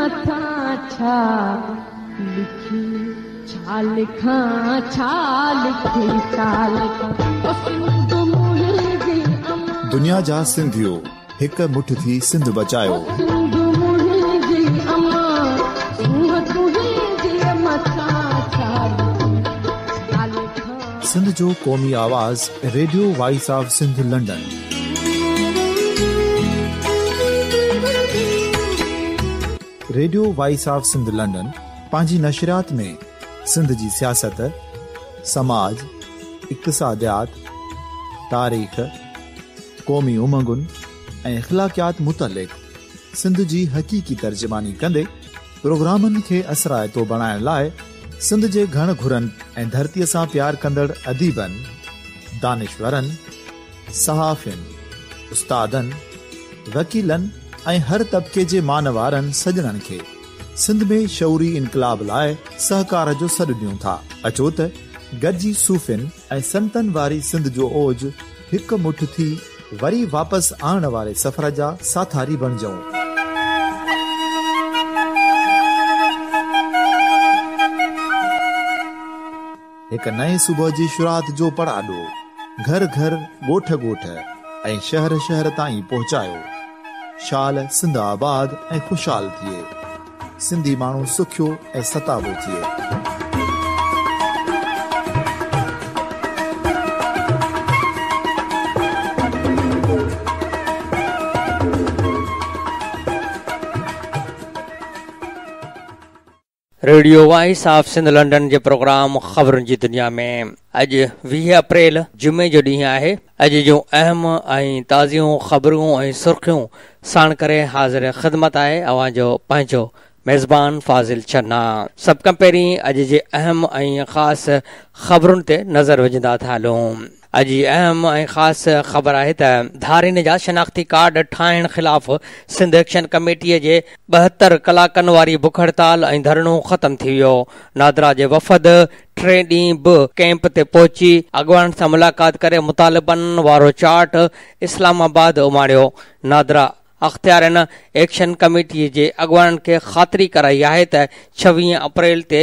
मथां छा लिखी छा लिखां छा लिखी छा लिखां दुनिया जा सिंधियो हिक मुठ थी सिंध बचायो। सिंध जो क़ौमी आवाज़ radio voice of Sindh London. Radio voice of Sindh London पंहिंजी नशरियात में सिंध जी सियासत, समाज, इक़्तिसादियात, तारीख़, क़ौमी उमंगुनि ऐं अख़लाक़ियात मुतलिक़ सिंध जी हक़ीक़ी तर्जुमानी कंदे प्रोग्रामनि खे असराइतो बणाइण लाइ सिंध जे घण घुरनि ऐं धरतीअ सां प्यार कंदड़ अदीबनि, दानिशवरनि, सहाफ़ियुनि, उस्तादनि, वकीलनि ऐं हर तबिके जे मानवारनि सजणनि खे सिंध में शऊरी इनकलाब लाइ सहकार जो सॾु ॾियूं था। अचो त गॾिजी सूफ़ियुनि ऐं संतनि वारी सिंध जो ओज हिकु मुठ थी वरी वापसि आणण वारे सफ़र जा साथारी बणिजऊं। हिकु नए सुबुह जी शुरूआत जो पड़ाॾो घर घर, ॻोठ ॻोठ ऐं शहर शहर ताईं पहुचायो। शाल सिंध आबाद ऐं ख़ुशहाल थिए, सिंधी माण्हू सुखियो ऐं सताबो थिए। Radio voice of Sindh London जे प्रोग्राम ख़बरुनि जी दुनिया में अॼु 20 अप्रैल जुमे जो ॾींहुं आहे। अॼु जूं अहम ऐं ताज़ियूं ख़बरूं ऐं सुर्खियूं साण करे हाज़िर ख़िदमत आहे अवां जो पंहिंजो मेज़बान फाज़िल छन्ना। सभ खां पहिरीं अॼु जे अहम ऐं ख़ासि ख़बरुनि ते नज़र विझंदा था हलूं। अॼु जी अहम ऐं ख़ासि ख़बर आहे त धारिन जा शनाख़्ती कार्ड ठाहिण ख़िलाफ़ सिंध एक्शन कमेटीअ जे 72 कलाकनि वारी बुख हड़ताल ऐं धरणो ख़तमु थी वियो। नादरा जे वफ़द 3 ॾींहं बि कैंप ते पहुची अॻवान सां मुलाक़ात करे मुतालिबनि वारो चार्ट इस्लामाबाद उमाड़ियो। नादरा अख़्तियारनि एक्शन कमेटीअ जे अॻवाननि खे ख़ातिरी कराई आहे त 26 अप्रैल ते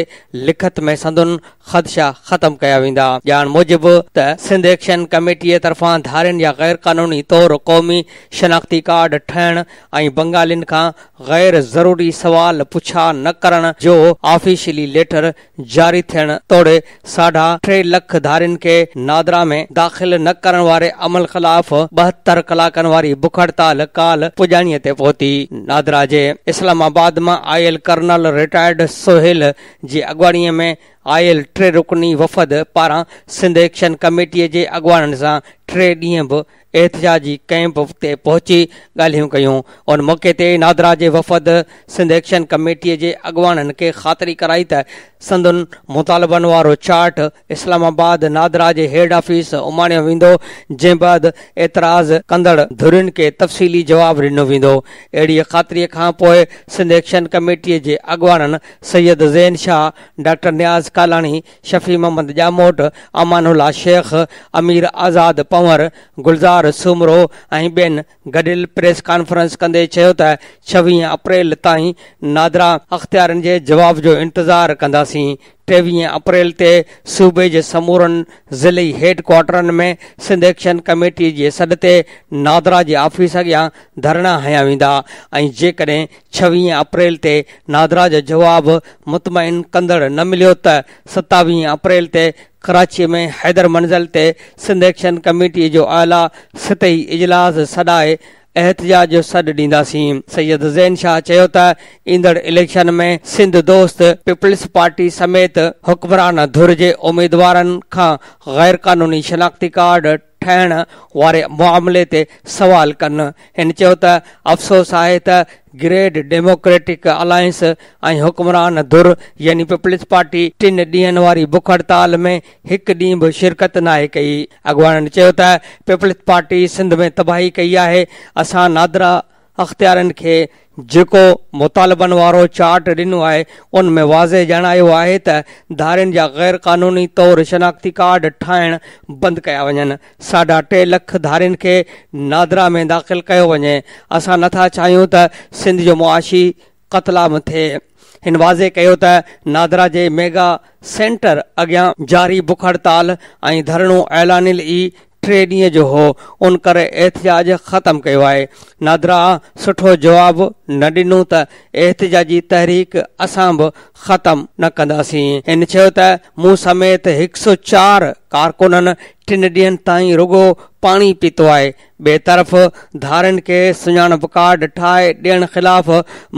लिखत में संदुनि ख़दशा ख़तमु कया वेंदा। ॼाण मूजिबि त सिंध एक्शन कमेटीअ तरफ़ां धारियुनि या गैर क़ानूनी तौरु क़ौमी शनाख़्ती कार्ड ठाहिण ऐं बंगालियुनि खां गैर ज़रूरी सवाल पुछा न करण जो ऑफिशियली लेटर जारी थियण तोड़े 3.5 लख धारियुनि खे नादरा में दाख़िल न करण वारे अमल ख़िलाफ़ 72 कलाकनि वारी बुख हड़ताल काल पुॼाणीअ ते पहुती। नादरा जे इस्लामाबाद मां आयल कर्नल रिटायर्ड सोहेल जी अॻवानीअ में आयल 3 रुकनी वफ़द पारां सिंध एक्शन कमेटीअ जे अॻवाननि सां 3 ॾींहं बि एहतिजाजी कैंप ते पहुची ॻाल्हियूं कयूं। उन मौक़े ते नादरा जे वफ़द सिंध एक्शन कमेटीअ जे अॻवाननि खे ख़ातिरी कराई त संदुनि मुतालिबनि वारो चार्ट इस्लामाबाद नादरा जे हेड ऑफिस उमाणियो वेंदो, जंहिं बैदि एतिराज़ कंदड़ धुरियुनि खे तफ़सीली जवाबु ॾिनो वेंदो। अहिड़ी ख़ातिरीअ खां पोइ सिंध एक्शन कमेटीअ जे अॻवाननि सैयद ज़ैन शाह, डॉक्टर नियाज़ कालाणी, शफ़ी मोहम्मद जामोट, अमानुल्ला शेख, अमीर आज़ाद पंवर, गुलज़ार सुमरो ऐं ॿियनि गॾियल प्रेस कॉन्फ्रेंस कंदे चयो त 26 अप्रैल ताईं नादरा अख़्तियारनि जे जवाब जो इंतज़ारु कंदासीं। 23 अप्रैल ते सूबे जे समूरनि ज़िली हेड क्वार्टरनि में सिंध एक्शन कमेटी जे सॾ ते नादरा जे ऑफिस अॻियां धरणा हया वेंदा ऐं जेकॾहिं 26 अप्रैल ते नादरा जो जवाबु मुतमइन कंदड़ न मिलियो त 27 अप्रैल ते कराची में हैदर मंज़िल ते सिंध एक्शन कमेटीअ जो आला सतही इजलास सॾाए एहतिजाज जो सॾु ॾींदासीं। सैयद ज़ैन शाह चयो त ईंदड़ इलेक्शन में सिंध दोस्त पीपल्स पार्टी समेत हुक्मरान धुर जे उम्मीदवारनि खां गैर कानूनी शनाख़्ती कार्ड ठाहिण वारे मामले ते सवाल कनि। हिन चयो त अफ़सोस आहे त ग्रेट डेमोक्रेटिक अलायंस ऐं हुक्मरान धुर यानी पीपल्स पार्टी 3 ॾींहनि वारी बुख हड़ताल में हिकु ॾींहुं बि शिरकत नाहे कई। अॻवाननि चयो त पीपल्स पार्टी सिंध में तबाही कई आहे। असां नादरा अख़्तियारनि खे जेको मुतालिबनि वारो चार्ट ॾिनो आहे उन में वाज़े जणायो आहे त धारियुनि जा गैर क़ानूनी तौरु शनाख़्ती कार्ड ठाहिण बंदि कया वञनि। 3.5 लख धारियुनि खे नादरा में दाख़िल कयो वञे। असां नथा चाहियूं त सिंध जो मुआशी क़तलाम थिए। हिन वाज़े कयो त नादरा जे मेगा सेंटर अॻियां जारी बुख हड़ताल ऐं धरणो ऐलानियल ई 3 ॾींहं जो हो, उन करे एहतिजाज ख़तमु कयो आहे। नादरा सुठो जवाबु न ॾिनो त एहतिजाजी तहरीक असां बि ख़तमु न कंदासीं। हिन चयो त मूं समेत 104 कारकुननि 3 ॾींहनि ताईं रुगो पाणी पीतो आहे। ॿिए तरफ़ धारनि खे सुञाणप कार्ड ठाहे ॾियण ख़िलाफ़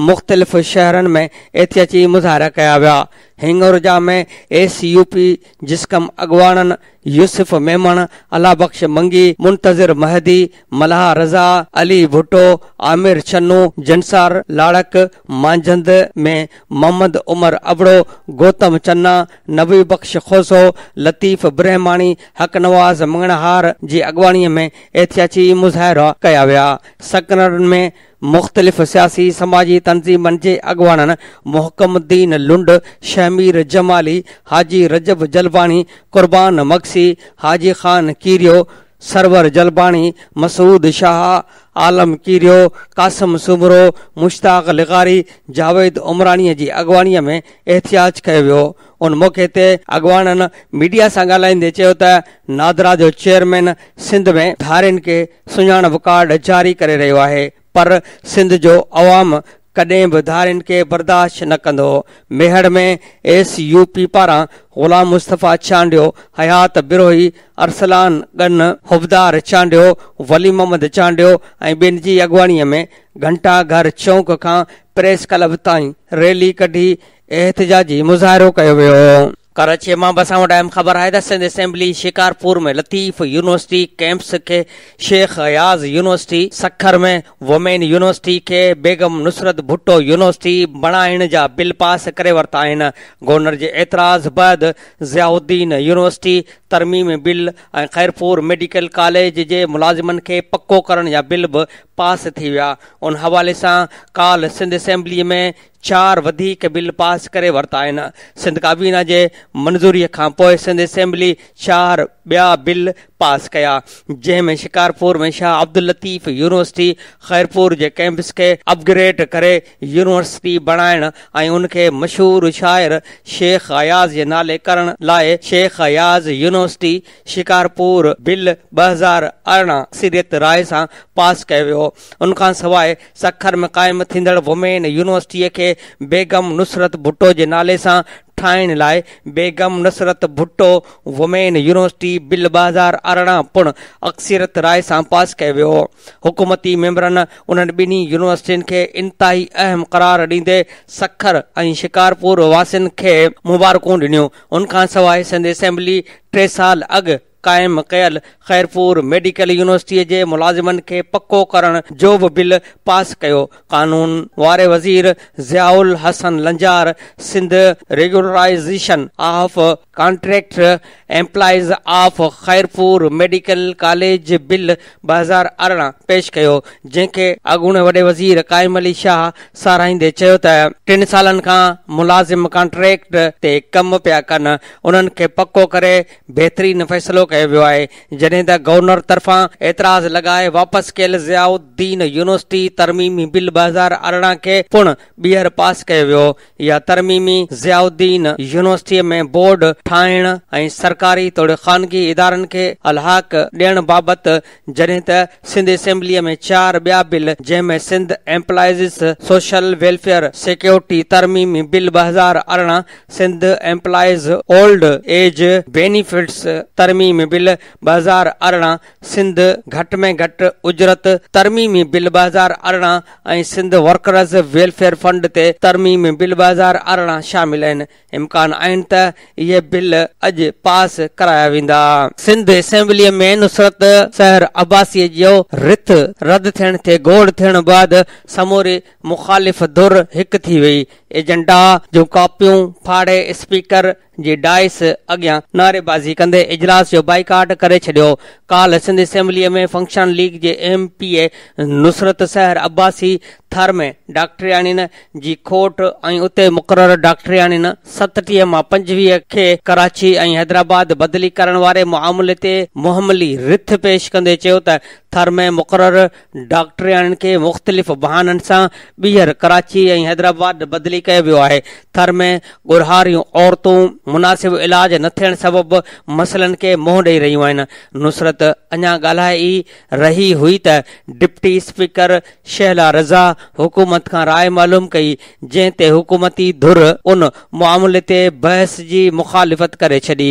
मुख़्तलिफ़ शहरनि में एहतिजाजी मुज़ाहिरा कया विया। हिंगोरजा में SUP जिस्कम अॻवाननि यूसुफ मेमण, अला बख्श मंगी, मुंतज़िर महदी, मलाह रज़ा, अली भुट्टो, आमिर चन्नू, जनसार लाड़क, मांझंद में मोहम्मद उमर अबड़ो, गौतम चन्ना, नबी बख्श खोसो, लतीफ़ ब्रह्माणी, हक नवाज़ मंगणहार जी अॻवानीअ में एहतिजाजी मुज़ाहिरा कया विया। सकनरनि में मुख़्तलिफ़ सियासी समाजी तंज़ीमनि जे अॻवाननि मुहकमुद्दीन लुंड, शमीर जमाली, हाजी रजब जलबाणी, कुर्बान मक्सी, हाजी खान कीरियो, सरवर जलबाणी, मसूद शाह, आलम कीरियो, कासिम सुमरो, मुश्ताक लिगारी, जावेद उमरानीअ जी अॻवानीअ में एहतिजाज कयो वियो। उन मौक़े ते अॻवाननि मीडिया सां ॻाल्हाईंदे चयो त नादरा जो चेयरमैन सिंध में धारियुनि खे सुञाणप कार्ड जारी करे रहियो आहे, पर सिंध जो अवाम कॾहिं बि धारियुनि खे बर्दाश्त न कंदो। मेहड़ में SUP पारां ग़ुलाम मुस्तफ़ा चांडियो, हयात बिरोही, अरसलान गन, हुबदार चांडियो, वली मोहम्मद चांडियो ऐं ॿियनि जी अॻवानीअ में घंटा घर चौक खां प्रेस क्लब ताईं रैली कढी एहतिजाजी मुज़ाहिरो कयो वियो। कराची मां बसां वटि अहम ख़बर आहे त सिंध असेंबली शिकारपुर में लतीफ़ यूनिवर्सिटी कैंप्स खे शेख अयाज़ यूनिवर्सिटी, सखर में वुमेन यूनिवर्सिटी खे बेगम नुसरत भुट्टो यूनिवर्सिटी बणाइण जा बिल पास करे वरिता आहिनि। गवर्नर जे एतिराज़ बैदि ज़ियाउद्दीन यूनिवर्सिटी तरमीम बिल ऐं खैरपुर मेडिकल कॉलेज जे मुलाज़िमनि खे पको करण जा बिल बि पास थी विया। उन हवाले सां काल सिंध असेंबलीअ में 4 वधीक बिल पास करे वरिता आहिनि। सिंध काबीना जे मंज़ूरीअ खां पोइ सिंध असेंबली 4 ॿिया बिल पास कया, जंहिंमें शिकारपुर में शाह अब्दुल लतीफ़ यूनिवर्सिटी, खैरपुर जे कैंपस खे अपग्रेड करे यूनिवर्सिटी बणाइण ऐं उनखे मशहूर शाइर शेख अयाज़ जे नाले करण लाइ शेख अयाज़ यूनिवर्सिटी शिकारपुर बिल 2018 अक्सरियत राय सां पास कयो वियो। उनखां सवाइ सखर में क़ाइमु थींदड़ वुमेन यूनिवर्सिटीअ खे बेगम नुसरत भुट्टो जे नाले सां ठाहिण लाइ बेगम नुसरत भुट्टो वुमेन यूनिवर्सिटी बिल 2018 पुण अक्सरियत राय सां पास कयो वियो। हुकूमती मेंबरनि उन्हनि ॿिन्ही यूनिवर्सिटियुनि खे इंतिहाई अहम करार ॾींदे सखर ऐं शिकारपुर वासियुनि खे मुबारकूं ॾिनियूं। उनखां सवाइ सिंध असेंबली 3 साल अॻु क़ाइमु कयल खैरपुर मेडिकल यूनिवर्सिटीअ जे मुलाज़िमनि खे पको करण जो बि बिल पास कयो। कानून वारे वज़ीर Ziaul Hassan Lanjar Sindh regularization of contract employees of Khairpur medical college bill 2018 पेश कयो, जंहिंखे अॻूणे वॾे वज़ीर क़ाइम अली शाह साराहींदे चयो त 3 सालनि खां मुलाज़िम कॉन्ट्रैक्ट ते कमु पिया कनि, उन्हनि खे पको करे बहितरीन फ़ैसिलो कयो वियो आहे। जॾहिं त गवर्नर तरफ़ां एतिराज़ लॻाए वापसि कयल ज़ियाउद्दीन यूनिवर्सिटी तरमीमी बिल 2018 खे पुण ॿीहर पास कयो वियो। इहा तरमीमी ज़ियाउद्दीन यूनिवर्सिटीअ में बोर्ड ठाहिण ऐं सरकारी तोड़े ख़ानगी इदारनि खे अलहाक ॾियण बाबति, जॾहिं त सिंध असेंबलीअ में 4 ॿिया बिल, जंहिंमें Sindh employees social welfare security तरमीमी bill 2018, Sindh employees old age benefits तरमीमी बिल 2018, सिंध घटि में घटि उजरत तरमीमी बिल 2018 ऐं सिंध वर्कर्स वेलफेयर फंड ते तरमीमी बिल 2018 शामिल आहिनि। इम्कान आहिनि त इहे बिल अॼु पास कराया वेंदा। सिंध असेंबलीअ में नुसरत सहर अब्बासीअ जो रिथ रद्द थियण ते गोड़ थियण बैदि समूरी मुखालिफ़ धुर हिकु थी वई। एजेंडा जूं कॉपियूं फाड़े स्पीकर जी डाइस अॻियां नारेबाज़ी कंदे इजलास जो बाइकाट करे छॾियो। काल सिंध असेंबलीअ में फंक्शन लीग जे MPA नुसरत सहर अब्बासी थर में डॉक्टरियाणियुनि जी खोट ऐं उते मुक़रर डॉक्टरियाणियुनि 37 मां 25 खे कराची ऐं हैदराबाद बदिली करण वारे मामले ते मुहमली रिथ पेश कंदे चयो त थर में मुक़ररु डॉक्टरियाणियुनि खे मुख़्तलिफ़ बहाननि सां ॿीहर कराची ऐं हैदराबाद बदिली कयो वियो आहे। थर में ॻुरहारियूं औरतूं मुनासिब इलाज न थियण सबबि मसइलनि खे मुंहुं ॾेई रहियूं आहिनि। नुसरत अञा ॻाल्हाए ई रही हुई त डिप्टी स्पीकर शहला रज़ा हुकूमत खां राय मालूम कई, जंहिं ते हुकूमती धुर उन मामले ते बहस जी मुखालिफ़त करे छॾी।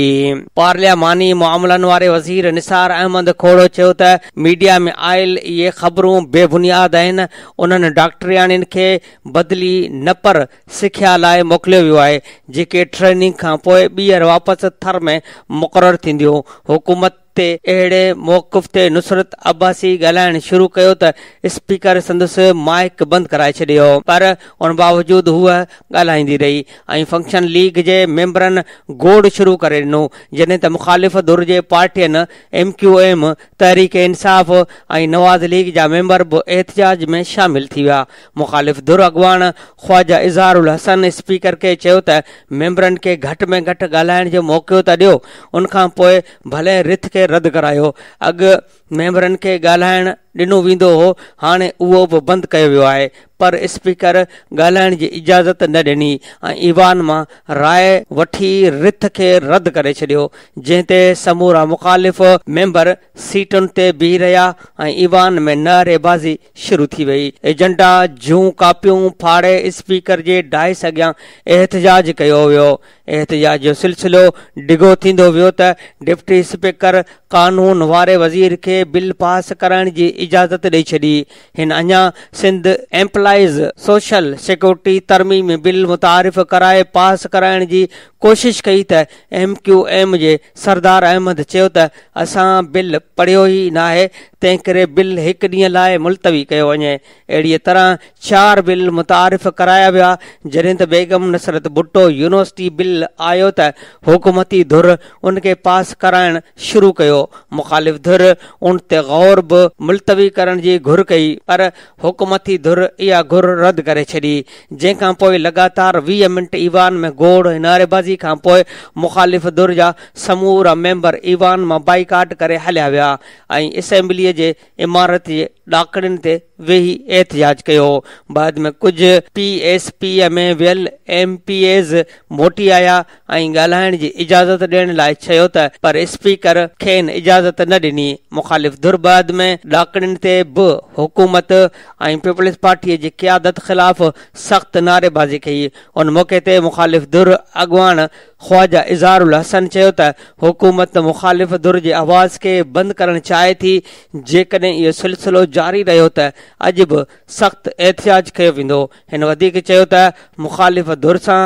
पार्लियामानी मामलनि वारे वज़ीर निसार अहमद खोड़ो चयो त मीडिया में आयल इहे ख़बरूं बेबुनियाद आहिनि। उन्हनि डॉक्टरियाणियुनि खे बदिली न पर सिख्या लाइ मोकिलियो वियो आहे, जेके ट्रेनिंग खां पोइ ॿीहर वापसि थर में मुक़ररु थींदियूं। हुकूमत ते अहिड़े मौक़िफ़ ते नुसरत अब्बासी ॻाल्हाइण शुरू कयो त स्पीकर संदसि माइक बंदि कराए छॾियो, पर उन बावजूदि हूअ ॻाल्हाईंदी रही ऐं फंक्शन लीग जे मेंबरनि गोड़ शुरू करे ॾिनो, जॾहिं त मुखालिफ़ धुर जे पार्टियुनि MQM, तहरीक इंसाफ़ ऐं नवाज़ लीग जा मेंबर बि एहतिजाज में शामिल थी विया। मुखालिफ़ धुर अॻवान ख्वाजा इज़हारुल हसन स्पीकर खे चयो त मेंबरनि खे घटि में घटि ॻाल्हाइण जो मौक़ो त ॾियो, उनखां पोइ भले रिथ खे रद्द करायो। अॻु मेंबरनि खे ॻाल्हाइण ॾिनो वेंदो हो, हाणे उहो बि बंदि कयो वियो आहे, पर स्पीकर ॻाल्हाइण जी इजाज़त न ॾिनी ऐं ईवान मां राय वठी रिथ खे रद्द करे छॾियो, जंहिं ते समूरा मुखालिफ़ मेंबर सीटुनि ते बीह रहिया ऐं ईवान में नारेबाज़ी शुरू थी वई। एजेंडा जूं कापियूं फाड़े स्पीकर जे डाइस अॻियां एहतिजाज कयो वियो। एहतिजाज जो सिलसिलो डिघो थींदो वियो त डिप्टी स्पीकर कानून वारे वज़ीर खे बिल पास करण जी इजाज़त ॾेई छॾी। हिन अञा सिंध एम्प्लॉइज़ सोशल सिक्योरिटी तरमीम बिल मुतारिफ़ कराए पास कराइण जी कोशिश कई त MQM जे सरदार अहमद चयो त असां बिल पढ़ियो ई न आहे, तंहिं करे बिल हिकु ॾींहं लाइ मुलतवी कयो वञे। अहिड़ीअ तरह 4 बिल मुतारिफ़ कराया विया, जॾहिं त बेगम नसरत भुट्टो यूनिवर्सिटी बिल आयो त हुकूमती धुर उनखे पास कराइण शुरू कयो। मुखालिफ़ धुर उन ते गौर बि मुलतवी करण जी घुर कई, पर हुकूमती धुर इहा घुर रद्द करे छॾी, जंहिंखां पोइ लगातार 20 मिंट ईवान में गोड़ ऐं नारेबाज़ी खां पोइ मुखालिफ़ धुर जा समूरा मेंबर ईवान मां बाइकाट करे हलिया विया ऐं असेंबलीअ जे इमारत जे ॾाकड़ियुनि ते वेही एहतिजाज कयो। बाद में कुझु PSP में वियल MPAs मोटी आया ऐं ॻाल्हाइण जी इजाज़त ॾियण लाइ चयो त पर स्पीकर खेनि इजाज़त न ॾिनी। मुखालिफ़ धुर बाद में ॾाकड़ियुनि ते बि हुकूमत ऐं पीपल्स पार्टीअ जी क़यादत ख़िलाफ़ सख़्त नारेबाज़ी कई। उन मौक़े ते मुखालिफ़ धुर अॻवान ख्वाजा इज़हारुल हसन चयो त हुकूमत मुखालिफ़ धुर जे आवाज़ खे बंदि करणु चाहे थी। जेकॾहिं इहो सिलसिलो जारी रहियो त अॼु बि सख़्त एहतिजाज कयो वेंदो। हिन वधीक चयो त मुखालिफ़ धुर सां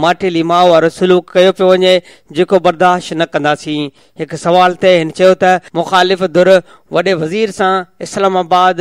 माटेली माउ वारो सलूक कयो पियो वञे, जेको बर्दाश्त न कंदासीं। हिकु सवाल ते हिन चयो त मुखालिफ़ धुर वॾे वज़ीर सां इस्लामाबाद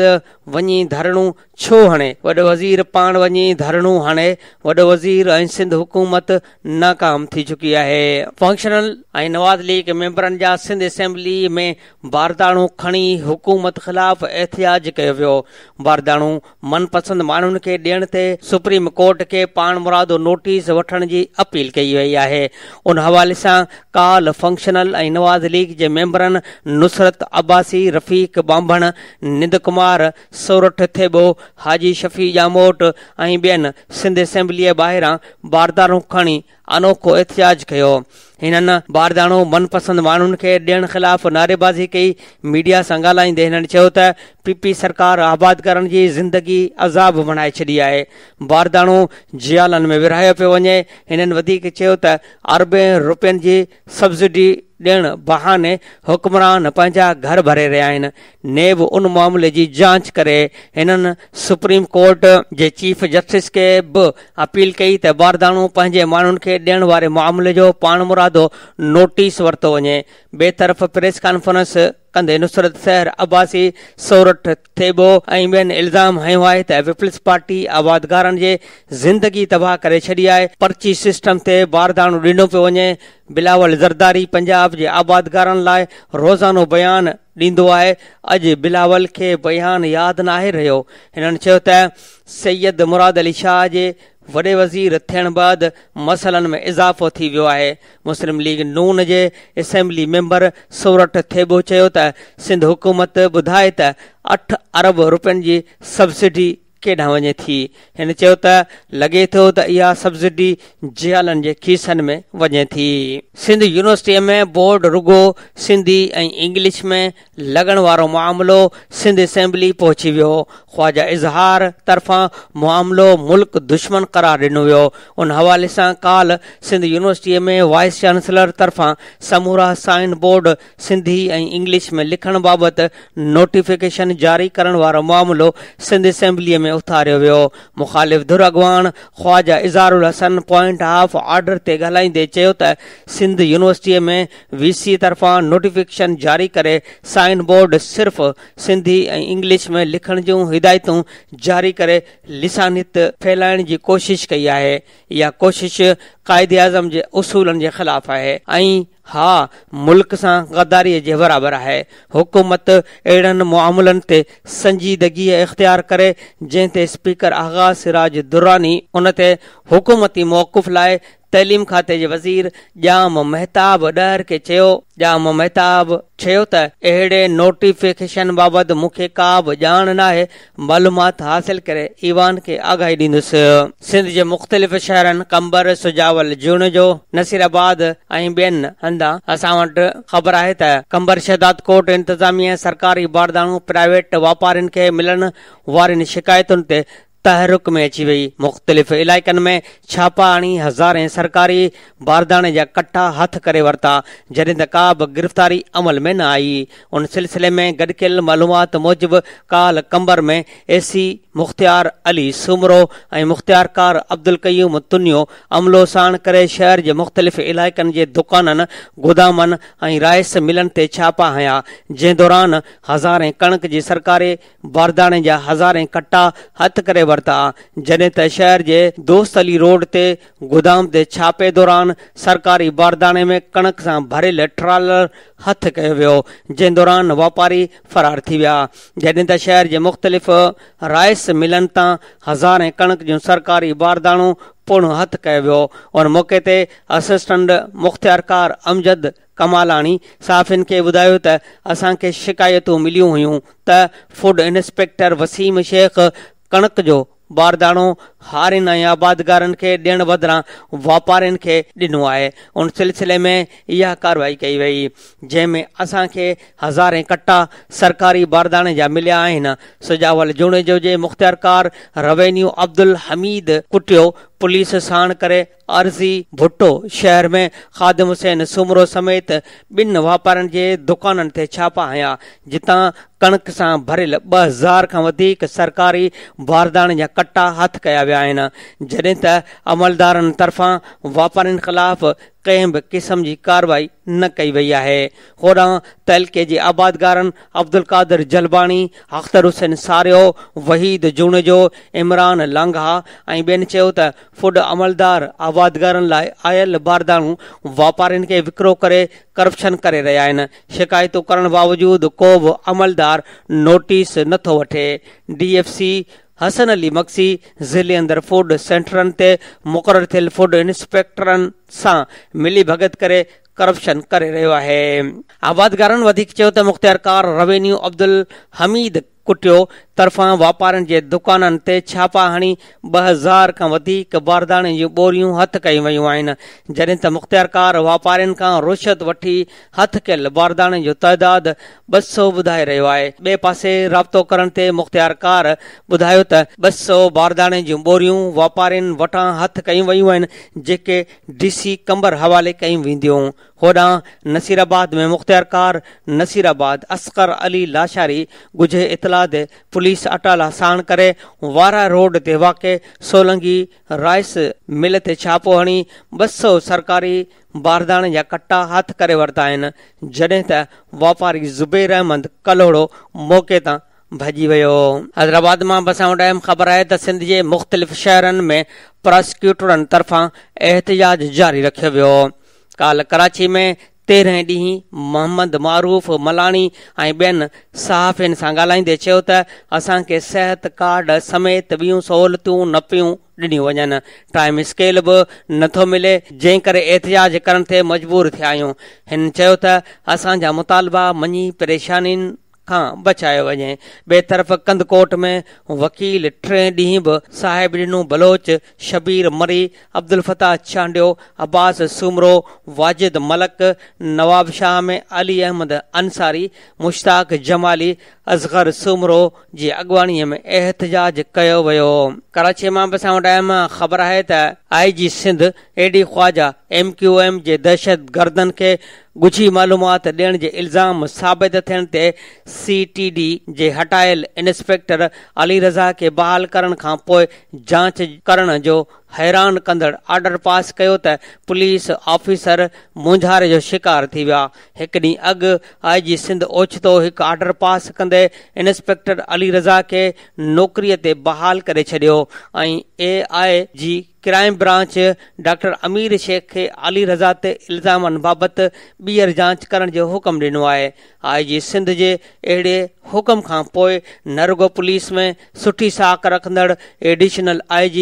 वञी धरणू छो हणे? वॾो वज़ीर पाण वञी धरणू हणे? वॾो वज़ीर ऐं सिंध हुकूमत नाकाम थी चुकी आहे। फंक्शनल ऐं नवाज़ लीग मेंबरनि जा सिंध असेंबली में बारदाणो खणी हुकूमत ख़िलाफ़ एहतिजाज कयो वियो। बारदाणो मनपसंद माण्हुनि खे ॾियण ते सुप्रीम कोर्ट खे पाण मुरादो नोटिस वठण जी अपील कई वई आहे। उन हवाले सां काल फंक्शनल ऐं नवाज़ लीग जे मेंबरनि नुसरत अब्बासी, रफ़ीक बांभण, निंद कुमार, सोरठ थेबो, हाजी शफ़ी जामोट ऐं ॿियनि सिंध असेंबलीअ ॿाहिरां बारदाणो खणी अनोखो एहतिजाज कयो। हिननि बारदाणो मनपसंद माण्हुनि खे ॾियण ख़िलाफ़ नारेबाज़ी कई। मीडिया सां ॻाल्हाईंदे हिननि चयो त PP सरकार आबाद करण जी ज़िंदगी अज़ाब बणाए छॾी आहे। बारदाणो जियालनि में विरहायो पियो वञे। हिननि वधीक चयो त अरबे रुपयनि जी सब्सिडी ॾियण बहाने हुक्मरान पंहिंजा घर भरे रहिया आहिनि। नेब उन मामले जी जांच करे हिननि सुप्रीम कोर्ट जे चीफ जस्टिस खे बि अपील कई त बारदाणो पंहिंजे माण्हुनि खे ॾियण वारे मामले जो पाण मुरादो नोटिस वरितो वञे। ॿिए तरफ़ प्रेस कॉन्फ्रेंस कंदे नुसरत सहर अब्बासी, सोरठ थेबो ऐं ॿियनि इल्ज़ाम हयो आहे त पीपल्स पार्टी आबादगारनि जे ज़िंदगी तबाह करे छॾी आहे। पर्ची सिस्टम ते बारदाणो ॾिनो पियो वञे। बिलावल ज़रदारी पंजाब जे आबादगारनि लाइ रोज़ानो बयान ॾींदो आहे। अॼु बिलावल खे बयान यादि न आहे रहियो। हिननि चयो त सैयद मुराद अली शाह जे वॾे वज़ीर थियण बैदि मसइलनि में इज़ाफ़ो थी वियो आहे। मुस्लिम लीग नून जे असेंबली मेंबर सोरठ थेबो चयो त सिंध हुकूमत ॿुधाए त 8 अरब रुपयनि जी सब्सिडी केॾां वञे थी। हिन चयो त लॻे थो त इहा सब्सिडी जियालनि जे खीसनि में वञे थी। सिंध यूनिवर्सिटीअ में बोर्ड रुगो सिंधी ऐं इंग्लिश में लॻण वारो मामिलो सिंध असेंबली पहुची वियो। ख्वाजा इज़हार तरफ़ां मामिलो मुल्क दुश्मन करार ॾिनो वियो। उन हवाले सां काल सिंध यूनिवर्सिटीअ में वाइस चांसलर तरफ़ां समूरा साइन बोर्ड सिंधी ऐं इंग्लिश में लिखण बाबति नोटिफिकेशन जारी करण वारो मामिलो सिंध असेंबलीअ में उथारियो वियो। मुख़ालिफ़ धुर अॻवान Khawaja Izharul Hassan point of order ते ॻाल्हाईंदे चयो त सिंध यूनिवर्सिटीअ में VC तरफ़ां नोटिफिकेशन जारी करे साइन बोर्ड सिर्फ़ सिंधी ऐं इंग्लिश में लिखण जूं हिदायतूं जारी करे लिसानियत फैलाइण जी कोशिश कई आहे। इहा कोशिश क़ाइदे आज़म जे उसूलनि जे ख़िलाफ़ आहे ऐं हा मुल्क सां गद्दारीअ जे बराबरि आहे। हुकूमत अहिड़नि मामलनि ते संजीदगी इख़्तियार करे जंहिं ते स्पीकर आग़ा सिराज दुरानी उन ते हुकूमती मौक़ुफ़ लाइ तइलीम खाते जे वज़ीर जाम महताब ॾहर खे चयो त अहिड़े नोटिफिकेशन बाबति मूंखे का बि ॼाण नाहे, मालूमात हासिल करे ईवान खे आगाही ॾींदुसि। सिंध जे मुख़्तलिफ़ शहरनि कंबर सुजावल जून जो नसीराबाद ऐं ॿियनि हंधा असां वटि ख़बर आहे त कंबर शहदाद कोट इंतज़ामिया सरकारी बारदानू प्राइवेट वापारियुनि खे मिलण वारनि शिकायतुनि ते तहरुक में अची वई। मुख़्तलिफ़ इलाइक़नि में छापा आणी हज़ारे सरकारी बारदाने जा कट्टा हथ करे वरिता जॾहिं त का बि गिरफ़्तारी अमल में न आई। उन सिलसिले में गॾिकियल मालूमात मूजिबि काल कंबर में AC मुख़्तियार अली सुमरो ऐं मुख़्तियारकार अब्दुल कयूम तुनियो अमलो साण करे शहर जे मुख़्तलिफ़ इलाइक़नि जे दुकाननि गोदामनि ऐं राइस मिलनि ते छापा हया, जंहिं दौरान हज़ारे कणक जी सरकारी बारदाने जा हज़ारे कट्टा हथ करे वरिता। जॾहिं त शहर जे दोस्त अली रोड ते गोदाम ते छापे दौरान सरकारी बारदाने में कणक सां भरियल ट्रालर हथ कयो वियो, जंहिं दौरान वापारी फरार थी विया। जॾहिं त शहर जे मुख़्तलिफ़ राइस मिलनि तां हज़ारे कणक जूं सरकारी बारदानू पुण हथ कयो वियो। उन मौक़े ते असिस्टेंट मुख़्तियारकार अमजद कमालानी साफ़िन खे ॿुधायो त असांखे शिकायतूं मिलियूं हुयूं त फूड इंस्पेक्टर वसीम शेख कणक जो बारदानो हारिन ऐं आबादगारनि खे ॾियण बदिरां वापारियुनि खे ॾिनो आहे। उन सिलसिले में इहा कार्रवाई कई वई, जंहिंमें असांखे हज़ारे कट्टा सरकारी बारदाने जा मिलिया आहिनि। सुजावल जूणे जो जे मुख़्तियारकार रेवेन्यू अब्दुल हमीद कुटियो पुलिस साण करे अर्ज़ी भुट्टो शहर में ख़ादिम हुसैन सुमरो समेत 2 वापारनि जे दुकाननि ते छापा हया, जितां कणक सां भरियल 2000 खां वधीक सरकारी बारदाने जा कट्टा हथ कया विया आहिनि। जॾहिं त अमलदारनि तरफ़ां वापारियुनि ख़िलाफ़ कंहिं बि क़िस्म जी कार्रवाई न कई वई आहे। होॾां तहलके जे आबादगारनि अब्दुल कादिर जलबानी, अख्तर हुसैन सारियो, वहीद जूण जो, इमरान लांघा ऐं ॿियनि चयो त फूड अमलदार आबादगारनि लाइ आयल बारदानू वापारियुनि खे विकिरो करे करप्शन करे रहिया आहिनि। शिकायतूं करण बावजूद को बि अमलदार नोटिस नथो वठे। DFC हसन अली मक्सी ज़िले अंदरि फूड सेंटरनि ते मुक़ररु थियल फूड इंस्पेक्टरनि सां मिली भगत करे करप्शन करे रहियो आहे। आबादगारनि वधीक चयो त मुख़्तियारकार रेवेन्यू अब्दुल हमीद कुटियो तरफ़ां वापारनि जे दुकाननि ते छापा हणी 2000 खां वधीक बारदाने जूं बोरियूं हथ कयूं वयूं आहिनि, जॾहिं त मुख़्तियारकार वापारियुनि खां रुश्वत वठी हथ कयल बारदाने जो तइदाद 200 ॿुधाए रहियो आहे। ॿिए पासे राब्तो करण ते मुख़्तियारकार ॿुधायो त 200 बारदाने जूं बोरियूं वापारियुनि वटां हथ कयूं वयूं आहिनि, जेके DC कंबर हवाले कयूं वेंदियूं। होॾां नसीराबाद में मुख़्तियारकार नसीराबाद असकर अली लाशारी गुझे इतला ते पुलिस अटाला साण करे वारा रोड ते वाक़े सोलंगी राइस मिल ते छापो हणी 200 सरकारी बारदाने जा कट्टा हथ करे वरिता आहिनि, जॾहिं त वापारी ज़ुबैर अहमद कलोड़ो मौक़े तां भॼी वियो। हैदराबाद मां बसां वटि अहम ख़बर आहे त सिंध जे मुख़्तलिफ़ शहरनि में प्रोसिक्यूटरनि तरफ़ां एहतिजाज जारी रखियो वियो। काल कराची में 13 ॾींहुं मोहम्मद मारूफ़ मलानी ऐं ॿियनि सहाफ़ियुनि सां ॻाल्हाईंदे चयो त असांखे सिहत कार्ड समेत ॿियूं सहूलियतूं न पियूं ॾिनियूं वञनि। टाइम स्केल बि नथो मिले, जंहिं करे एहतिजाज करण ते मजबूर थिया आहियूं। हिन चयो त असांजा मुतालबा मञी परेशानियुनि खां बचायो वञे। ॿिए तरफ़ कंदकोट में वकील 3 ॾींहं बि साहिब ॾिनूं बलोच, शबीर मरी, अब्दुल फताह चांडियो, अब्बास सूमरो, वाजिद मलक, नवाब शाह में अली अहमद अंसारी, मुश्ताक जमाली, असगर सूमरो जी अॻवानीअ में एहतिजाज कयो वियो। कराची मां बि असां वटि अहम ख़बर आहे त IG सिंध एडी ख्वाजा MQM जे दहशत गर्दनि खे ॻुझी मालूमात ॾियण जे इल्ज़ाम साबित थियण ते CTD जे हटायल इंस्पेक्टर अली रज़ा खे बहाल करण खां पोइ जांच करण जो हैरान कंदड़ ऑर्डर पास कयो त पुलिस ऑफिसर मुंझारे जो शिकार थी विया। हिकु ॾींहुं अॻु IG सिंध ओचितो हिकु ऑर्डर पास कंदे इंस्पेक्टर अली रज़ा खे नौकरीअ ते बहाल करे छॾियो ऐं AIG क्राइम ब्रांच डॉक्टर अमीर शेख खे अली रज़ा ते इल्ज़ामनि बाबति ॿीहर जांच करण जो हुकुम ॾिनो आहे। IG सिंध जे अहिड़े हुकुम खां पोइ न रुगो पुलिस में सुठी साख रखंदड़ additional IG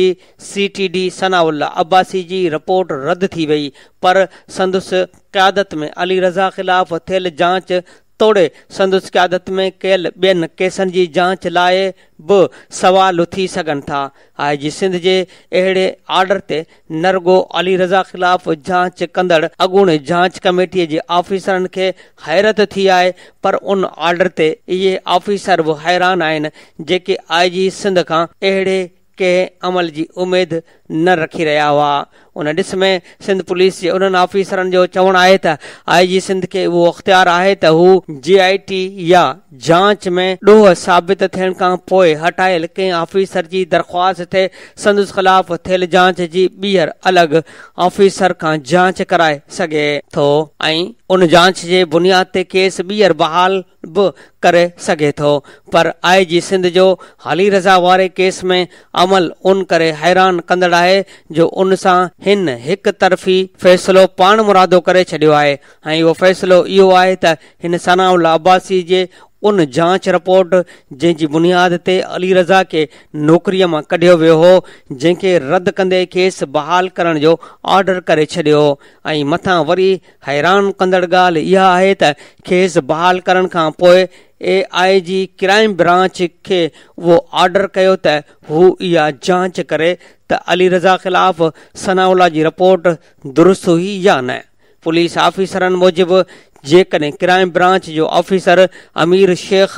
CTD Sanaullah Abbasi जी रिपोर्ट रद्द थी वई, पर संदुसि क़यादत में अली रज़ा ख़िलाफ़ थियल जांच तोड़े संदुसि क़यादत में कयल ॿियनि केसनि जी जांच लाइ बि सवाल उथी सघनि था। IG सिंध जे अहिड़े ऑर्डर ते न रुगो अली रज़ा ख़िलाफ़ जांच कंदड़ अॻूणे जांच कमेटीअ जे ऑफिसरनि खे हैरत थी आहे, पर उन ऑर्डर ते इहे ऑफिसर बि हैरान आहिनि जेके IG सिंध खां अहिड़े कंहिं अमल जी उमेद न रखी रहिया हुआ। उन ॾिस में सिंध पुलिस जे उन्हनि ऑफिसरनि जो चवणु आहे त IG सिंध खे उहो अख़्तियार आहे त हू GIT या जांच में ॾोह साबित थियण खां पोइ हटायल कंहिं ऑफिसर जी दरख़्वास्त ते संदुसि ख़िलाफ़ थियल जांच जी ॿीहर अलॻि ऑफिसर खां जांच कराए सघे थो ऐं उन जांच जे बुनियाद ते केस ॿीहर बहाल बि करे सघे थो। पर IG सिंध जो अली रज़ा वारे केस में अमल उन करे हैरान कंदड़ आहे जो उन सां हिन हिकु तरफ़ी फ़ैसिलो पाण मुरादो करे छॾियो आहे ऐं उहो फ़ैसिलो इहो आहे त हिन सनाउल्ला अब्बासी जे उन जांच रिपोर्ट जंहिंजी बुनियाद ते अली रज़ा खे नौकरीअ मां कढियो वियो हो, जंहिंखे रद्द कंदे खेसि बहाल करण जो ऑर्डर करे छॾियो। ऐं मथां वरी हैरान कंदड़ ॻाल्हि इहा आहे त खेसि बहाल करण खां पोइ AIG क्राइम ब्रांच खे उहो ऑर्डर कयो त हू इहा जांच करे त अली रज़ा ख़िलाफ़ सनाउल्ला जी रिपोर्ट दुरुस्त हुई या न। पुलिस ऑफिसरनि मूजिबि जेकॾहिं क्राइम ब्रांच जो ऑफिसर अमीर शेख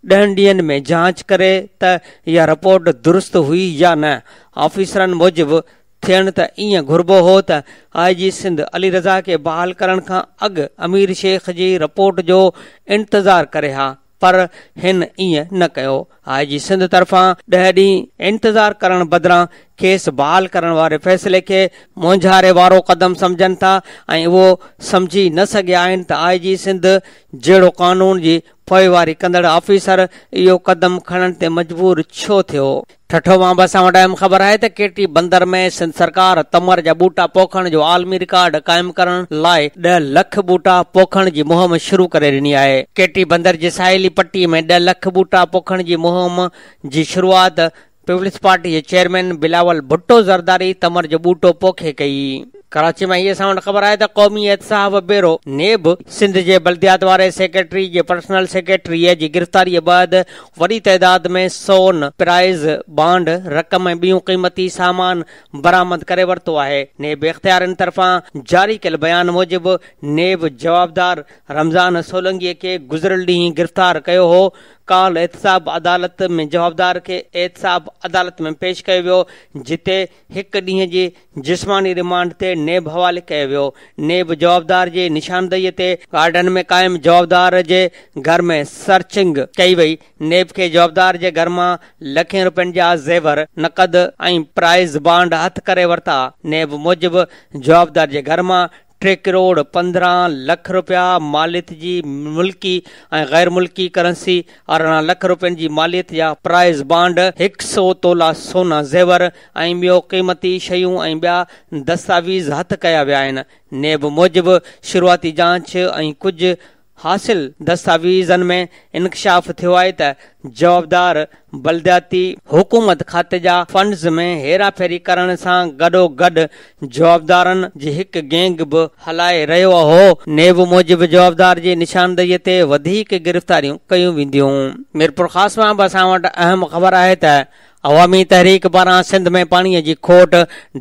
10 ॾींहंनि में जांच करे त इहा रिपोर्ट दुरुस्त हुई या न। ऑफिसरनि मूजिबि थियण त ईअं घुरिबो हो त IG सिंध अली रज़ा खे बहाल करण खां अॻु अमीर शेख जी रिपोर्ट जो इंतज़ारु करे हा, पर हिन ईअं न कयो। IG सिंध तरफ़ां 10 ॾींहं इंतज़ारु करण बदिरां खेसि बहाल करण वारे फ़ैसिले खे मुंझारे वारो क़दम सम्झनि था ऐं उहो सम्झी न सघिया आहिनि त IG सिंध जहिड़ो क़ानून जी पोइवारी कंदड़ ऑफिसर इहो क़दम खणण ते मजबूर छो थियो। ठठो मां बि असां वटि अहम ख़बर आहे त केटी बंदर में सिंध सरकार तमर जा ॿूटा पोखण जो आलमी रिकॉर्ड क़ाइमु करण लाइ 10 लख ॿूटा पोखण जी मुहिम शुरू करे ॾिनी आहे। केटी बंदर जे साहिली पट्टीअ में 10 लख ॿूटा पोखण जी मुहिम जी शुरूआति पीपल्स पार्टी जे चेयरमैन बिलावल भुट्टो ज़रदारी तमर जो ॿूटो पोखे कई। कराची में हीअ असां वटि ख़बर आहे त क़ौमी एहतसाब ब्यूरो नेब सिंध जे बल्दियात वारे सेक्रेटरी जे पर्सनल सेक्रेटरीअ जी गिरफ़्तारीअ बैदि वॾी तइदाद में सोन, प्राइज़, बांड, रक़म ऐं ॿियूं क़ीमती सामान बरामद करे वरितो आहे। नेब इख़्तियारनि तरफ़ां जारी कयल बयान मूजिबि नेब जवाबदार रमज़ान सोलंगीअ खे गुज़िरियल ॾींहुं गिरफ़्तार कयो हो। काल एहतसाब अदालत में जवाबदार खे एहतसाब अदालत में पेश कयो वियो, जिते हिकु ॾींहं जी जिस्मानी रिमांड ते नेब हवाले कयो वियो। नेब जवाबदार जे निशानदेहीअ ते गार्डन में क़ाइम जवाबदार जे घर में सर्चिंग कई वई। नेब खे जवाबदार जे घर मां लखें रुपयनि जा ज़ेवर, नक़द ऐं प्राइज़ बांड हथ करे वरिता। नेब मूजिबि जवाबदार जे घर मां 3 करोड़ 15 लख रुपया मालियत जी मुल्की ऐं गैर मुल्की करंसी, 18 लख रुपयनि जी मालियत जा प्राइज़ बॉन्ड, 100 तोला सोना ज़ेवर ऐं ॿियो क़ीमती शयूं ऐं ॿिया दस्तावेज़ हथ कया विया आहिनि। नेब मूजिबि शुरूआती जांच ऐं कुझु हासिल दस्तावेज़नि में इंकशाफ थियो आहे त जवाबदार बलदियाती हुकूमत खाते जा फंड्स में हेराफेरी करण सां गॾोगॾु जवाबदारनि जी हिकु गैंग बि हलाए रहियो हो। नेब मूजिबि जवाबदार जी निशानदेहीअ ते वधीक गिरफ़्तारियूं कयूं वेंदियूं। मीरपुर ख़ासि मां बि असां वटि अहम ख़बर आहे त अवामी तहरीक पारां सिंध में पाणीअ जी खोट,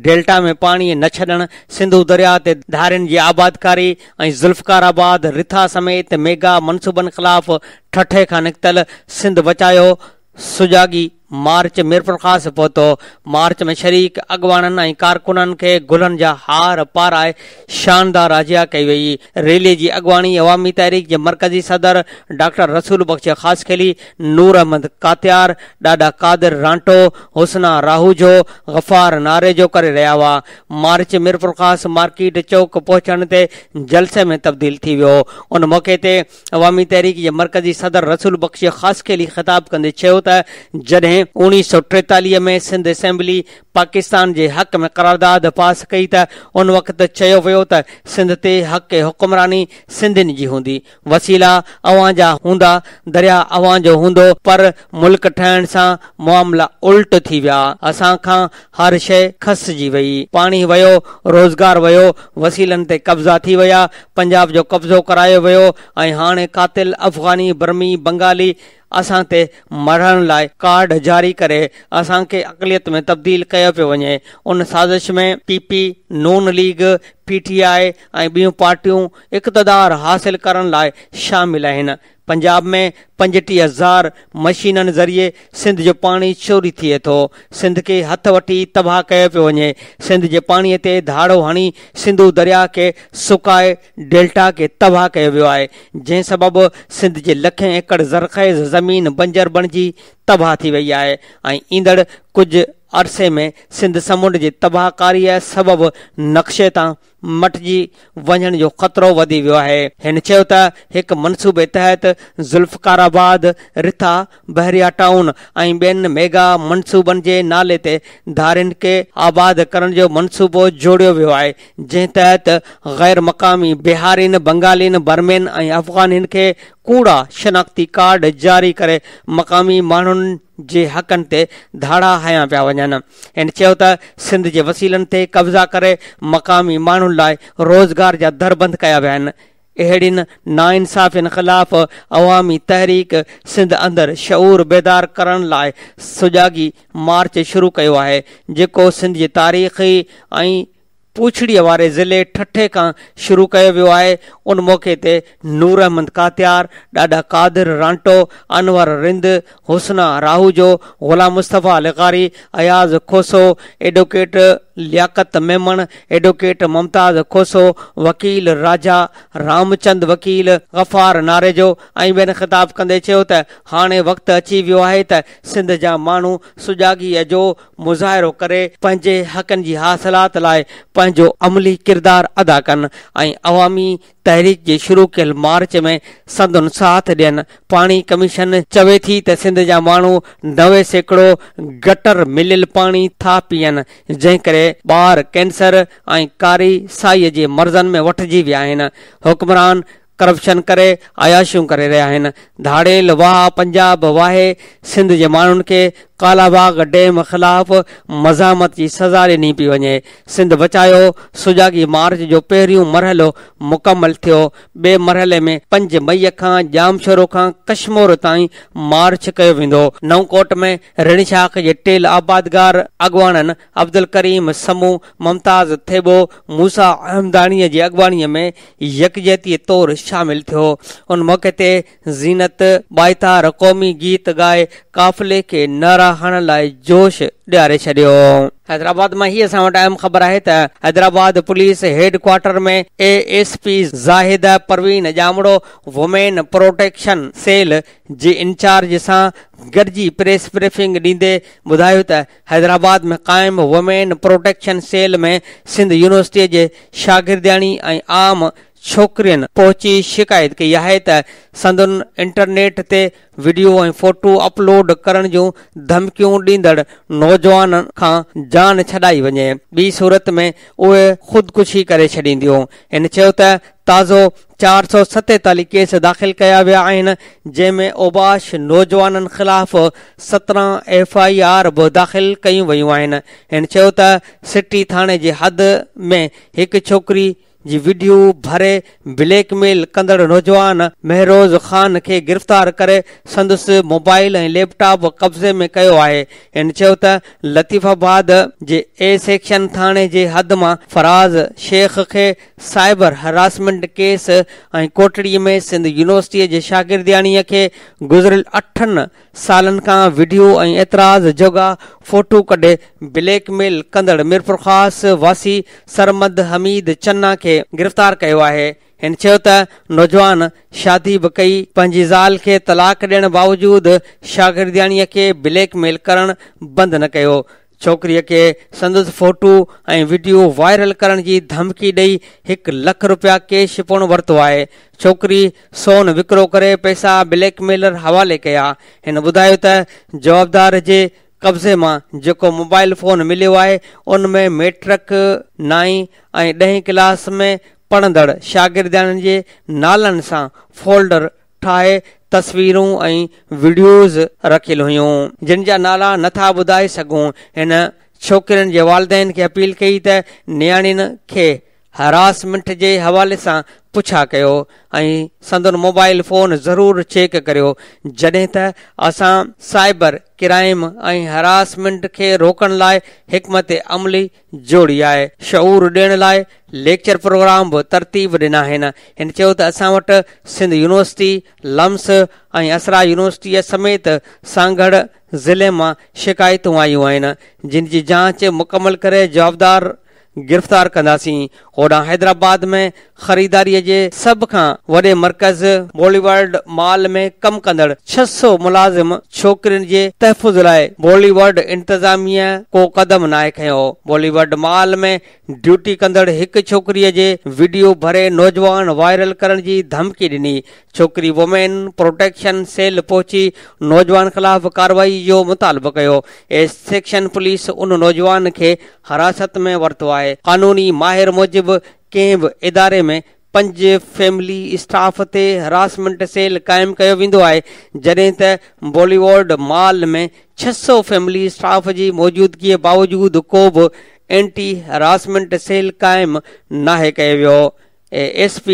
डेल्टा में पाणी न छॾणु, सिंधु दरिया ते धारियुनि जी आबादकारी ऐं ज़ुल्फ़काराबाद रिथा समेत मेगा मनसूबनि ख़िलाफ़ ठठे खां निकितल सिंध बचायो सुजागी मार्च मीरपुर ख़ासि पहुतो। मार्च में शरीक अॻवाननि ऐं कारकुननि खे गुलनि जा हार पाराए शानदार अजिया कई वई। रैली जी अॻवानी अवामी तहरीक जे मरकज़ी सदर डॉक्टर रसूल बख्श ख़ासि खेली, नूर अहमद कात्यार, ॾाढा कादिर रांटो, हुसना राहूजो, गफ़ार नारेजो करे रहिया हुआ। मार्च मीरपुर ख़ासि मार्केट चौक पहुचण ते जलसे में तब्दील थी वियो। उन मौक़े ते अवामी तहरीक जे मरकज़ी सदर रसूल बख्श ख़ासि खेली ख़िताब कंदे चयो त जॾहिं 1943 में सिंध असेंबली पाकिस्तान जे हक़ में करारदाद पास कई त उन वक़्तु चयो वियो त सिंध ते हक़ हुकुमरानी सिंधियुनि जी हूंदी, वसीला अवां जा हूंदा, दरिया अवां जो हूंदो, पर मुल्क ठहण सां मामला उल्ट थी विया। असां खां हर शइ खसिजी वई, पाणी वियो, रोज़गार वियो, वसीलनि ते कब्ज़ा थी विया, पंजाब जो कब्ज़ो करायो वियो ऐं हाणे कातिल अफ़गानी, बर्मी, बंगाली असां ते मरण लाइ कार्ड जारी करे असांखे अक़लियत में तब्दील कयो पियो वञे। उन साज़िश में PP, नून लीग, PTI ऐं ॿियूं पार्टियूं इक़्तिदार हासिल करण लाइ शामिल आहिनि। पंजाब में 35,000 मशीननि ज़रिए सिंध जो पाणी चोरी थिए थो। सिंध खे हथ वठी तबाह कयो पियो वञे। सिंध जे पाणीअ ते धाड़ो हणी सिंधु दरिया खे सुकाए डेल्टा खे तबाह कयो वियो आहे, जंहिं सबबि सिंध जे लखें एकड़ ज़रख़ेज़ ज़मीन बंजर बणिजी तबाह थी वई आहे ऐं ईंदड़ कुझु अरसे में सिंध समुंड जी तबाहकारीअ सबबि नक्शे तां मटिजी वञण जो ख़तरो वधी वियो आहे। हिन चयो त हिकु मनसूबे तहत ज़ुल्फ़काराबाद, रिथा, बहरिया टाउन ऐं ॿियनि मेगा मनसूबनि जे नाले ते धारियुनि खे आबाद करण जो मनसूबो जोड़ियो वियो आहे, जंहिं तहत गैर मक़ामी बिहारियुनि, बंगालियुनि, बर्मियुनि ऐं अफ़गानियुनि खे कूड़ा शनाख्ती कार्ड जारी करे मक़ामी माण्हुनि जे हक़नि ते धाड़ा हया पिया वञनि। हिन चयो त सिंध जे वसीलनि ते कब्ज़ा करे मक़ामी माण्हुनि लाइ रोज़गार जा दर बंदि कया विया आहिनि। अहिड़ियुनि नाइंसाफ़ियुनि ख़िलाफ़ अवामी तहरीक सिंध अंदरि शऊर बेदार करण लाइ सुजागी मार्च शुरू कयो आहे, जेको सिंध जे तारीख़ी ऐं पूछड़ीअ वारे ज़िले ठठे खां शुरू कयो वियो आहे। उन मौक़े ते नूर अहमद कात्यार, ॾाढा कादिर रांटो, अनवर रिंद, हुसना राहूजो, ग़ुलाम मुस्तफ़ा लिग़ारी, अयाज़ खोसो, एडवोकेट लियाकत मेमन, एडवोकेट मुमताज़ खोसो, वकील राजा, रामचंद वकील, गफ़ार नारेजो ऐं ॿियनि ख़िताब कंदे चयो त हाणे वक़्तु अची वियो आहे त सिंध जा माण्हू सुजागीअ जो मुज़ाहिरो करे पंहिंजे हक़नि जी हासिलात लाइ पंहिंजो अमली किरदारु अदा कनि ऐं अवामी तहरीक जे शुरू कयल मार्च में संदन साथ ॾियनि। पाणी कमीशन चवे थी त सिंध जा माण्हू 90% गटर मिलियल पाणी था पीअनि, जंहिं करे ॿार कैंसर ऐं कारी साईअ जे मर्ज़नि में वठिजी विया आहिनि। हुक्मरान करप्शन करे अयाशियूं करे रहिया आहिनि। धाड़ेल वाह पंजाब वाहे सिंध जे माण्हुनि खे कालाबाग डैम ख़िलाफ़ मज़ामत जी सज़ा ॾिनी पई वञे। सिंध बचायो सुजागी मार्च जो पहिरियों मरहलो मुकमल थियो। ॿिए मरहले में 5 मई खां जामशोरो खां कश्मीर ताईं मार्च कयो वेंदो। नवकोट में रिणशाख जे टेल आबादगार अॻवाननि अब्दुल करीम समूह, मुमताज़ थेबो, मूसा अहमदानीअ जी अॻवानीअ में यकजहतीअ तौरु शामिल थियो। उन मौक़े ते ज़ीनत बाइतार क़ौमी गीत ॻाए काफ़िले खे नारा नारा हणण लाइ जोश ॾियारे छॾियो। हैदराबाद मां ही असां वटि अहम ख़बर आहे त हैदराबाद पुलिस हेडक्वार्टर में ASP ज़ाहिद परवीन ॼामड़ो वुमेन प्रोटेक्शन सेल जे इंचार्ज सां गॾिजी प्रेस ब्रीफिंग ॾींदे ॿुधायो त हैदराबाद में क़ाइम वुमेन प्रोटेक्शन सेल में सिंध यूनिवर्सिटीअ जे शागिर्दियाणी ऐं आम छोकिरियुनि पहुची शिकायत कई आहे त संदुनि इंटरनेट ते वीडियो ऐं फोटो अपलोड करण जूं धमकियूं ॾींदड़ नौजवाननि खां जान छॾाई वञे, ॿी सूरत में उहे ख़ुदकुशी करे छॾींदियूं। हिन चयो त ताज़ो 447 केस दाख़िल कया विया आहिनि, जंहिंमें ओबाश नौजवाननि ख़िलाफ़ 17 FIR बि दाख़िल कयूं वयूं आहिनि। हिन चयो त सिटी थाणे जे हद में हिकु छोकिरी जी वीडियो भरे ब्लैकमेल कंदड़ नौजवान महरोज़ ख़ान खे गिरफ़्तार करे संदसि मोबाइल ऐं लैपटॉप कब्ज़े में कयो आहे। हिन चयो त लतीफ़ाबाद जे A सेक्शन थाणे जे हद मां फराज़ शेख खे साइबर हरासमेंट केस ऐं कोटड़ीअ में सिंध यूनिवर्सिटीअ जे शागिर्दियाणीअ खे गुज़िरियल 8 सालनि खां वीडियो ऐं एतिराज़ जोगा फोटो कढे ब्लैकमेल कंदड़ मिरपुर ख़ास वासी सरमद हमीद चन्ना खे गिरफ़्तार कयो आहे। हिन चयो त नौजवान शादी बि कई, पंहिंजी ज़ाल खे तलाक ॾियण बावजूदि शागिर्दियाणीअ खे ब्लैकमेल करण बंदि न कयो। छोकिरीअ खे संदसि फोटो ऐं वीडियो वायरल करण जी धमकी ॾेई 1 लख रुपया कैश पिणु वरितो आहे। छोकिरी सोन विकिरो करे पैसा ब्लैकमेलर हवाले कया। हिन ॿुधायो त जवाबदार जे कब्ज़े मां जेको मोबाइल फोन मिलियो आहे उन में मैट्रिक 9 ऐं 10 क्लास में पढ़ंदड़ शागिर्दनि जे नालनि सां फोल्डर ठाहे तस्वीरूं ऐं वीडियोज़ रखियल हुयूं, जिन जा नाला नथा ॿुधाए सघूं। हिन छोकिरियुनि जे वालिदैन खे अपील कई त नियाणियुनि खे हरासमेंट जे हवाले सां पुछा कयो ऐं संदन मोबाइल फोन ज़रूर चेक करियो, जॾहिं त असां साइबर क्राइम ऐं हरासमेंट खे रोकण लाइ हिकमत अमली जोड़ी आहे। शऊर ॾियण लाइ लेक्चर प्रोग्राम बि तरतीब ॾिना आहिनि। हिन चयो त असां वटि सिंध यूनिवर्सिटी, लम्स ऐं असरा यूनिवर्सिटीअ समेत सांगड़ ज़िले मां शिकायतूं आयूं आहिनि, जिन जी जांच मुकमल करे जवाबदार गिरफ़्तार कंदासीं। होॾां हैदराबाद में ख़रीदारीअ जे सभ खां वॾे मर्कज़ बॉलीवुड मॉल में कमु कंदड़ 600 मुलाज़िम छोकिरियुनि जे तहफ़ुज़ लाइ बॉलीवुड इंतज़ामिया को क़दम नाहे खयो। बॉलीवुड मॉल में ड्यूटी कंदड़ हिकु छोकिरीअ जे वीडियो भरे नौजवान वायरल करण जी धमकी ॾिनी। छोकिरी वुमेन प्रोटेक्शन सेल पहुची नौजवान ख़िलाफ़ कार्रवाई जो मुतालबो कयो। ए सेक्शन पुलिस उन नौजवान खे हिरासत में वरितो आहे। कानूनी माहिर मूजिबि कंहिं बि इदारे में 5 फैमिली स्टाफ ते हरासमेंट सेल क़ाइमु कयो वेंदो आहे, जॾहिं त बॉलीवुड मॉल में 600 फैमिली स्टाफ जी मौजूदगीअ बावजूदि को बि एंटी हरासमेंट सेल क़ाइमु नाहे कयो वियो। ASP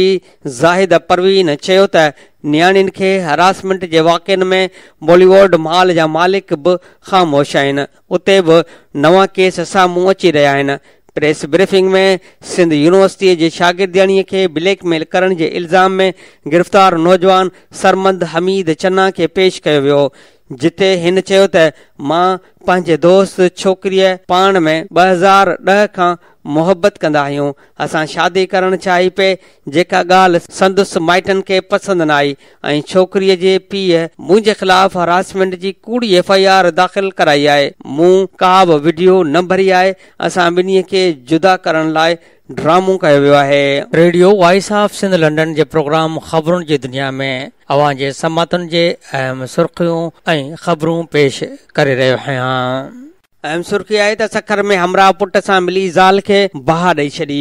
ज़ाहिद परवीन चयो त नियाणियुनि खे हरासमेंट जे वाक़िअनि में बॉलीवुड मॉल जा मालिक बि ख़ामोश आहिनि, उते बि नवां केस साम्हूं अची रहिया आहिनि। प्रेस ब्रीफिंग में सिंध यूनिवर्सिटीअ जे शागिर्दियाणीअ खे ब्लैकमेल करण जे इल्ज़ाम में गिरफ़्तार नौजवान सरमद हमीद चन्ना खे पेश कयो वियो, जिते हिन चयो त मां पंहिंजे दोस्त छोकिरीअ पाण में 2010 खां मोहबत कंदा आहियूं। असां शादी करणु चाही पे, जेका ॻाल्हि संदसि माइटनि खे पसंदि न आई ऐं छोकिरीअ जे पीउ मुंहिंजे ख़िलाफ़ हरासमेंट जी कूड़ी FIR दाख़िल कराई आहे। मूं का बि वीडियो न भरी आहे। असां ॿिन्ही खे जुदा करण लाइ ड्रामो कयो वियो आहे। Radio voice of Sindh London जे प्रोग्राम ख़बरुनि जी दुनिया में अवां जे समातुनि जे अहम सुर्ख़ियूं ऐं ख़बरूं पेश करे रहियो आहियां। अहम सुर्खी आहे त सखर में हमरा पुट सां मिली ज़ाल खे बाहि ॾेई छॾी।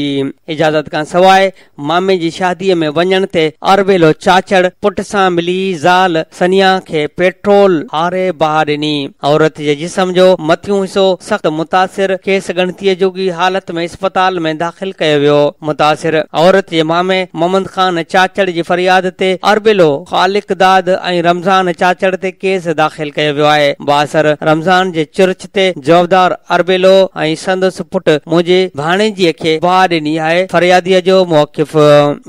इजाज़त खां सवाइ मामे जी शादीअ में वञण ते अरबेलो चाचड़ पुट सां मिली ज़ाल सनिया खे पेट्रोल हारे बाहि ॾिनी। औरत जे जिस्म जो मथियों हिसो सख़्त मुतासिर, खेसि ॻणतीअ जोगी हालत में अस्पताल में दाख़िल कयो वियो। मुतासिर औरत जे मामे मोहम्मद खान चाचड़ जी फरियाद ते अरबेलो ख़ालिकदाद ऐं रमज़ान चाचड़ ते केस दाख़िल कयो वियो आहे। बासर रमज़ान जे चुरछ ते जवाबदार अरबेलो ऐं संदसि पुट मुंहिंजे भाणेजीअ खे बाहि ॾिनी आहे। फरियादीअ जो मौक़िफ़।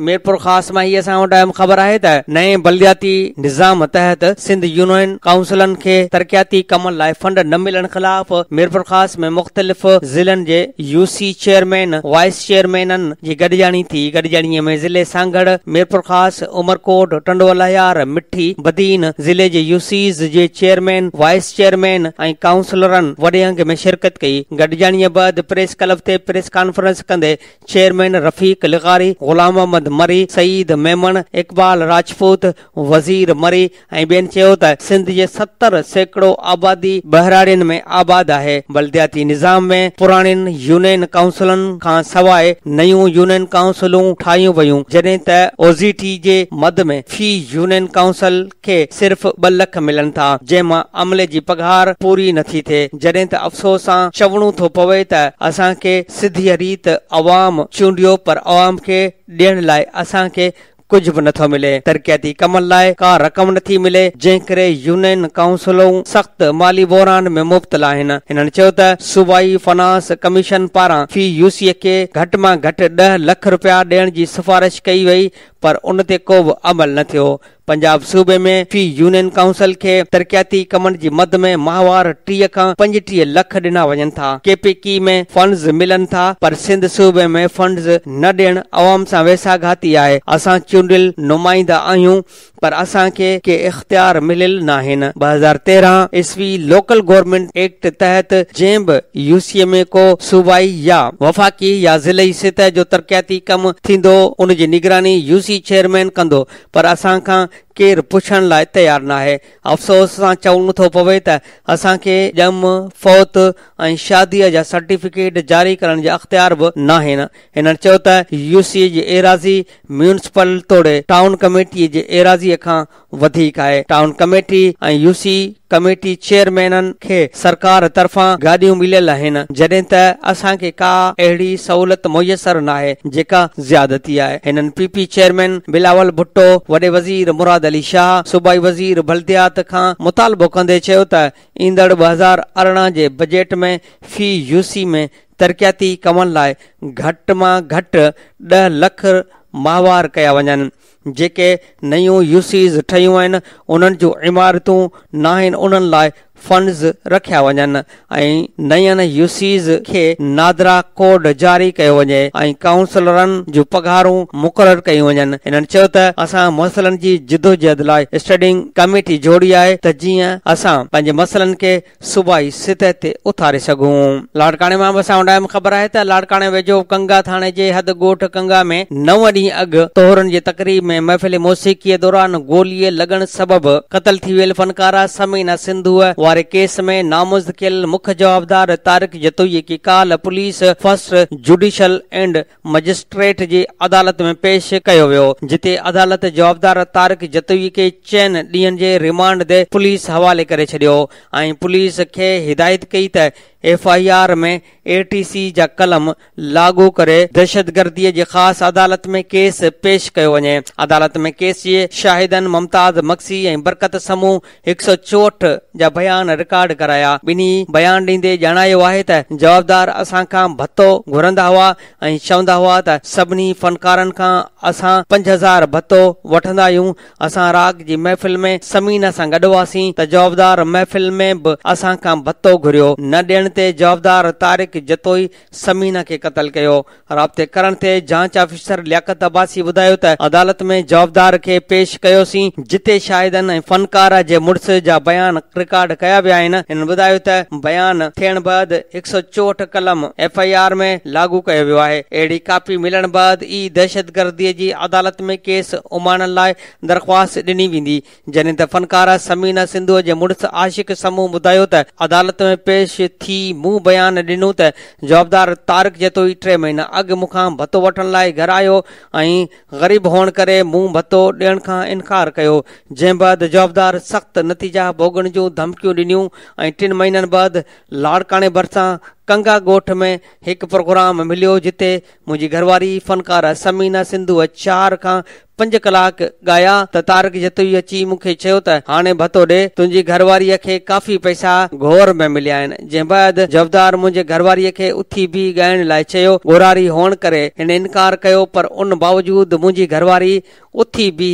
मीरपुर ख़ासि मां हीअ असां वटि अहम ख़बर आहे त नए बल्दियाती निज़ाम तहत सिंध यूनियन काउंसिलनि खे तरक़ियाती कमनि लाइ फंड न मिलण ख़िलाफ़ मीरपुर ख़ासि में मुख़्तलिफ़ ज़िलनि जे यूसी चेयरमैन वाइस चेयरमैननि जी गॾिजाणी थी। गॾिजाणीअ में ज़िले सांगड़, मीरपुर ख़ासि, उमरकोट, टंडोला यार, मिठी, बदीन ज़िले जे यूसीज़ जे चेयरमैन, वाइस चेयरमैन ऐं काउंसलरनि वॾे अंग में शिरकत कई। गॾिजाणीअ बैदि प्रेस क्लब ते प्रेस कॉन्फ्रेंस कंदे चेयरमैन रफ़ीक लिगारी, गुलाम मोहम्मद मरी, सईद मेमन, इकबाल राजपूत, वज़ीर मरी ऐं ॿियनि चयो त सिंध जे 70% आबादी बहराड़ियुनि में आबाद आहे। बल्दियाती निज़ाम में पुराणियुनि यूनियन काउंसिलनि खां सवाइ नयूं यूनियन काउंसिलूं ठाहियूं वयूं, जॾहिं त ओज़ीटी जे मद में फी यूनियन काउंसिल खे सिर्फ़ 2 लख मिलनि था, जंहिंमां अमले जी पघार पूरी नथी थिए। जॾहिं त अफ़सोस सां चवणो थो पवे त असांखे सिधी रीत अवाम चूंडियो, पर अवाम खे ॾियण लाइ असांखे कुझु बि नथो मिले। तरक़ियाती कमनि लाइ का रक़म नथी मिले, जंहिं करे यूनियन काउंसिलूं सख़्त माली बहरान में मुब्तला आहिनि। हिननि चयो त सूबाई फाइनेंस कमीशन पारां फी यूसीअ खे घटि मां घटि 10 लख रुपया ॾियण जी सिफारिश कई वई, पर उन ते को बि अमल न थियो। पंजाब सूबे में फी यूनियन काउंसिल खे तरक़ियाती कमनि जी मद में माहवार 30 खां 35 लख ॾिना वञनि था। केपीकी में फंड्स मिलनि था, पर सिंध सूबे में फंड्स न ॾियण अवाम सां वेसाघाती आहे। असां चूंडियल नुमाइंदा आहियूं, पर असांखे के इख़्तियार मिलियल न आहिनि। 2013 ईस्वी लोकल गवर्नमेंट एक्ट तहत जंहिं बि यूसीअ में को सूबाई या वफ़ाक़ी या ज़िलई सतह जो तरक़ियाती कमु थींदो, उन जी निगरानी यूसी चेयरमैन कंदो, पर असां खां केरु पुछण लाइ तयार न आहे। अफ़सोस सां चवणो थो पवे त असांखे ॼम, फौत ऐं शादीअ जा सर्टिफिकेट जारी करण जा अख़्तियार बि न आहिनि। हिननि चयो त यूसी जी एराज़ी म्यूनिसिपल तोड़े टाउन कमेटीअ जे एराज़ीअ खां वधीक आहे। टाउन कमेटी ऐं यूसी कमेटी चेयरमैननि खे सरकार तरफ़ां गाॾियूं मिलियल आहिनि, जॾहिं त असांखे का अहिड़ी सहूलियत मुयसर न आहे जेका ज़्यादती आहे। हिननि पीपी चेयरमैन बिलावल भुट्टो, वॾे वज़ीर मुराद अली शाह, सूबाई वज़ीर बल्दियात खां मुतालबो कंदे चयो त ईंदड़ 2018 जे बजट में फी यूसी में तरक़ियाती कमनि लाइ घटि मां घटि 10 लख माहवार कया वञनि। जेके नयूं यूसीज़ ठहियूं आहिनि उन्हनि जूं इमारतूं न आहिनि, उन्हनि लाइ फंड्स रखिया वञनि ऐं नयनि यूसीज़ खे नादरा कोड जारी कयो वञे ऐं काउंसलरनि जूं पघारूं मुक़ररु कयूं वञनि। हिननि चयो त असां मसइलनि जी जिदोजहद लाइ स्टडिंग कमेटी जोड़ी आहे त जीअं असां पंहिंजे मसइलनि खे सूबाई सतह ते उथारे सघूं। लाड़काणे मां असां वटि ख़बर आहे त लाड़काणे वेझो कंगा थाणे जे हद ॻोठ कंगा में 9 ॾींहं अॻु तोहरनि जे तक़रीब में महफ़िल मौसीक़ीअ दौरान गोलीअ लॻण सबबि क़तल थी वियल फनकारा समीना सिंधूअ वारे केस में नामज़द कयल मुख्य जवाबदार तारिक जतोई की काल police first judicial and magistrate जी अदालत में पेश कयो वियो, जिते अदालत जवाबदार तारिक जतोई खे 4 ॾींहनि जे रिमांड ते पुलिस हवाले करे छॾियो ऐं पुलिस खे हिदायत कई त FIR में ATC जा कलम लागू करे दहशतगर्दीअ जे ख़ासि अदालत में केस पेश कयो वञे। अदालत में केस जे शाहिदनि मुमताज़ मक्सी ऐं बरकत समूह 164 जा बयान रिकॉर्ड कराया। ॿिन्ही बयान ॾींदे ॼाणायो आहे त जवाबदार असां खां भत्तो घुरंदा हुआ ऐं चवंदा हुआ त सभिनी फनकारनि खां असां 5000 भत्तो वठंदा आहियूं। असां राग जी महफ़िल में समीना सां गॾु हुआसीं त जवाबदार महफ़िल में बि असां खां भत्तो घुरियो, न ॾियण ते जवाबदार तारिक जतोई समीना खे क़तल कयो। राब्ते करण ते जांच ऑफिसर लियाकत अब्बासी ॿुधायो त अदालत में जवाबदार खे पेश कयोसीं, जिते शाहिदनि ऐं फनकार जे मुड़िस जा बयान रिकॉर्ड कया विया आहिनि। हिन ॿुधायो त बयान थियण बैदि 164 कलम FIR में लागू कयो वियो आहे। अहिड़ी कापी मिलण बैदि ई दहशतगर्दीअ जी अदालत में केस उमाणण लाइ दरख़्वास्त ॾिनी वेंदी, जॾहिं त फनकारा समीना सिंधूअ जे मुड़िस आशिक समूह ॿुधायो त अदालत में पेश थी मूं बयान ॾिनो त जवाबदार तारिक जतोई 3 महीना अॻु मूंखां भत्तो वठण लाइ घर आयो ऐं ग़रीब हुअण करे मूं भत्तो ॾियण खां इनकार कयो, जंहिं बैदि जवाबदार सख़्त नतीजा भोगण जूं धमकियूं ॾिनियूं ऐं 3 महीननि बैदि लाड़काणे भरिसां कंगा ॻोठ में हिकु प्रोग्राम मिलियो जिते मुंहिंजी घरवारी फनकार समीना सिंधू 4 खां 5 कलाक ॻाया त तारक जतोई अची मूंखे चयो त हाणे भतो ॾे, तुंहिंजी घरवारीअ खे काफ़ी पैसा घोर में मिलिया आहिनि। जंहिं बैदि जवदार मुंहिंजे घरवारीअ खे उथी बि ॻाइण लाइ चयो। ॻोरारी हुअण करे हिन इनकार कयो, पर उन बावजूद मुंहिंजी घरवारी उथी बि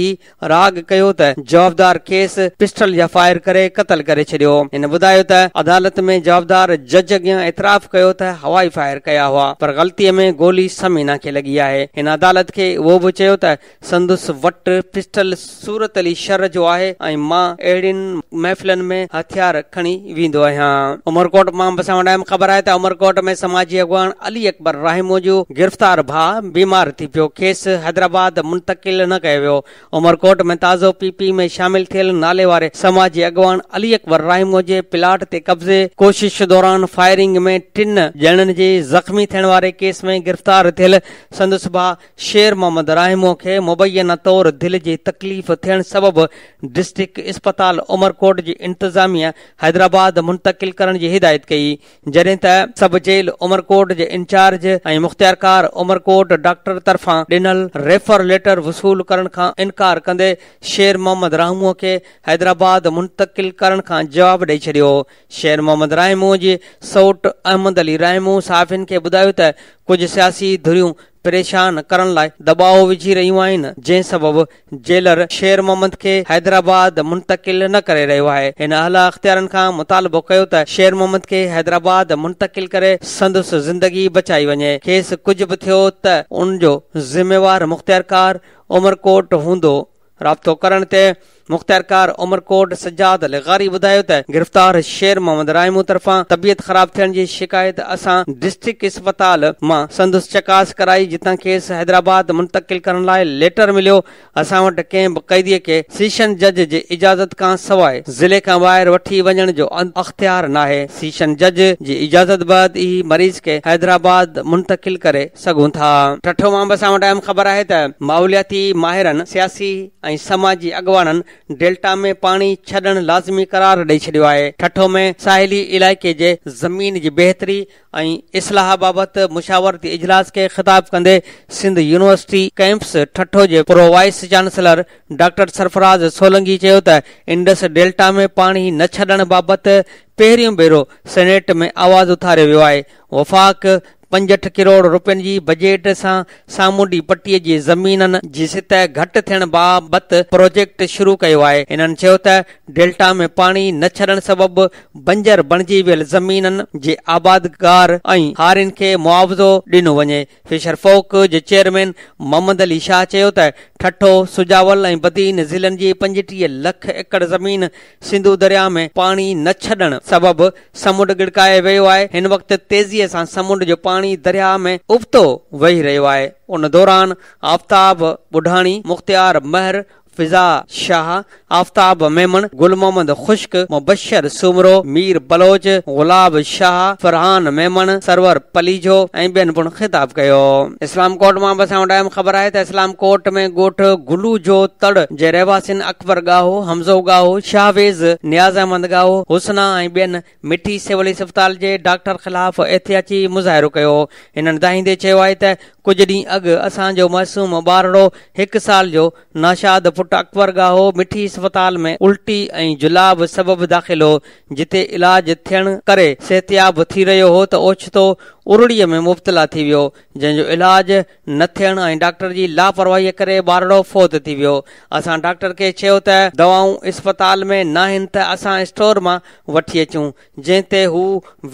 राग कयो त जवाबदार खेसि पिस्टल जा फायर करे क़तल करे छॾियो। हिन ॿुधायो त अदालत में जवाबदार जज अॻियां एतिराफ़ कयो त हवाई फायर कया हुआ, पर ग़लतीअ में गोली समीना खे लॻी आहे। हिन अदालत खे उहो बि चयो त संदुस वटि पिस्टल सूरत अली शर जो आहे ऐं मां अहिड़ियुनि महफ़िलनि में हथियार खणी वेंदो आहियां। उमरकोट मां बसां वटाइम ख़बर आहे त उमरकोट में समाजी अॻवान अली अकबर राहिमो जो गिरफ़्तार भाउ बीमार थी पियो। खेसि हैदराबाद मुंतकिल न कयो वियो। उमरकोट में ताज़ो पीपी में शामिल थियल नाले वारे समाजी अॻवान अली अकबर राहिमो जे प्लाट ते कब्ज़े कोशिश दौरान फायरिंग में 3 ॼणनि जे ज़ख़्मी थियण वारे केस में गिरफ़्तार थियल संदुस भाउ शेर मोहम्मद राहिमो खे मुबैना तौर दिलि जी तकलीफ़ थियण सबबि डिस्ट्रिक्ट अस्पताल उमरकोट जी इंतज़ामिया हैदराबाद मुंतकिल करण जी हिदायत कई, जॾहिं त सब जेल उमरकोट जे इंचार्ज ऐं मुख़्तियारकार उमरकोट डॉक्टर तरफ़ां ॾिनल रेफर लेटर वसूल करण खां इनकार कंदे शेर मोहम्मद राहिमो खे हैदराबाद मुंतकिल करण खां जवाब ॾेई छॾियो। शेर मोहम्मद राहिमो जे सौट अहमद अली राहिमो साफ़िन खे ॿुधायो त कुझु सियासी धुरियूं परेशान करण लाइ दबाव विझी रहियूं आहिनि, जंहिं सबबि जेलर शेर मोहम्मद खे हैदराबाद मुंतकिल न करे रहियो आहे। हिन आला अख़्तियारनि खां मुतालबो कयो त शेर मोहम्मद खे हैदराबाद मुंतकिल करे संदुसि ज़िंदगी बचाई वञे। खेसि कुझु बि थियो त उन जो ज़िम्मेवार मुख़्तियारकार उमरकोट हूंदो। राब्तो करण ते मुख़्तियारकार उमरकोट सज्जाद लगारी ॿुधायो त गिरफ़्तार शेर मोहम्मद राहिमो तरफ़ां तबियत ख़राब थियण जी शिकायत असां डिस्ट्रिक्ट अस्पताल मां संदुसि चकास कराई, जितां खेसि हैदराबाद मुंतकिल करण लाइ लेटर मिलियो। असां वटि कंहिं बि क़ैदीअ खे सेशन जज जे इजाज़त खां सवाइ ज़िले खां ॿाहिरि वठी वञण जो अख़्तियार नाहे। सेशन जज जी इजाज़त बैदि ई मरीज़ खे हैदराबाद मुंतकिल करे सघूं था। ठठो मां असां वटि अहम ख़बर आहे त माहौलियाती माहिरनि, सियासी ऐं समाजी अॻवाननि डेल्टा में पाणी छॾण लाज़मी करार ॾेई छॾियो आहे। ठठो में साहिली इलाइक़े जे ज़मीन जी बेहतरी ऐं इस्लाह बाबति मुशावरती इजलास खे ख़िताब कंदे सिंध यूनिवर्सिटी कैंपस ठठो जे pro vice chancellor doctor Sarfaraz Solangi चयो त इंडस डेल्टा में पाणी न छॾण बाबति पहिरियों भेरो सेनेट में आवाज़ उथारियो वियो आहे। वफ़ाक़ 65 करोड़ रुपयनि जी बजेट सां सामूंडी पटीअ जी ज़मीननि जी सतह घटि थियण बाबति प्रोजेक्ट शुरू कयो आहे। हिननि चयो त डेल्टा में पाणी न छॾण सबबि बंजर बणिजी वियल ज़मीननि जे आबादगार ऐं हारियुनि खे मुआवज़ो ॾिनो वञे। फिशर फोक जे चेयरमैन मोहम्मद अली शाह चयो त ठठो, सुजावल ऐं बदीन ज़िलनि जी 35 लख एकड़ ज़मीन सिंधु दरिया में पाणी न छॾण सबबि समुंड गिड़काए वियो आहे। हिन वक़्तु तेज़ीअ सां समुंड जो पाणी दरिया में उबतो वही रहियो आहे। उन दौरान आफ्ताब बुढ़ाणी, मुख्तियार महर, फिजा शाह, आफ्ताब मेमन, गुल मोहम्मद खुश्क, मुबशर सुमरो, मीर बलोच, गुलाब शाह, फरहान मेमन, सरवर पलीजो ऐं ॿियनि पिणु ख़िताब कयो। इस्लाम कोट मां बसां वटाइम ख़बर आहे त इस्लाम कोट में ॻोठ गुलू जो तड़ जे रहवासिन अकबर गाहो, हमज़ो गाहो, शाहवेज़, नियाज़ अहमद गाहो, हुसना ऐं ॿियनि मिठी सिविल अस्पताल जे डॉक्टर ख़िलाफ़ एहतियाती मुज़ाहिरो कयो। हिननि दाहींदे चयो आहे त कुझु ॾींहं अॻु असांजो मासूम ॿारड़ो 1 साल जो नाशाद पुट अकबर गाहो मिठी अस्पताल में उल्टी ऐं जुलाब सबबि दाख़िल हो, जिते इलाज थियण करे सिहतियाब थी रहियो हो त ओचितो उरड़ीअ में मुब्तला थी वियो, जंहिंजो इलाज न थियण ऐं डॉक्टर जी लापरवाहीअ करे ॿारड़ो फ़ौत थी वियो। असां डॉक्टर खे चयो त दवाऊं अस्पताल में न आहिनि त असां स्टोर मां वठी अचूं, जंहिं ते हू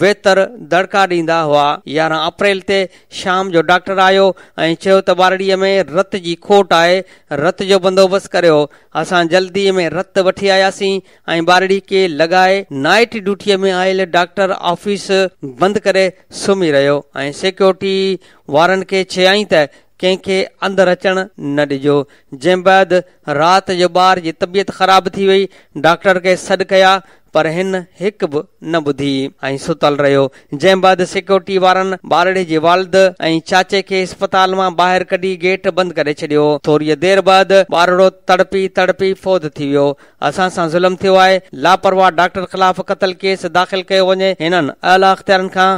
वेतर दड़का ॾींदा हुआ। 11 अप्रैल ते शाम जो डॉक्टर आयो ऐं चयो त ॿारड़ीअ में रत जी खोट आहे, रत जो बंदोबस्तु करियो। असां जल्दी में रत वठी आयासीं ऐं ॿारड़ी खे लॻाए नाइट ड्यूटीअ में आयल डॉक्टर ऑफिस बंदि करे सुम्ही रहियो ऐं सिक्योरिटी वारनि खे चयाईं त कंहिंखे अंदरि अचण न ॾिजो। जंहिं बैदि राति जो ॿार जी तबियत ख़राब थी वई, डॉक्टर खे सॾु कया, पर हिन हिकु बि न ॿुधी ऐं सुतल रहियो। जंहिं बाद सिक्योरिटी वारनि ॿारड़े जे वालिद ऐं चाचे खे अस्पताल मां ॿाहिरि कढी गेट बंदि करे छॾियो। थोरी देर बाद ॿारड़ो तड़पी तड़पी फ़ौत थी वियो। असां सां ज़ुल्म थियो आहे। लापरवाह डॉक्टर ख़िलाफ़ क़तल केस दाख़िल कयो वञे। हिननि आला अख़्तियारनि खां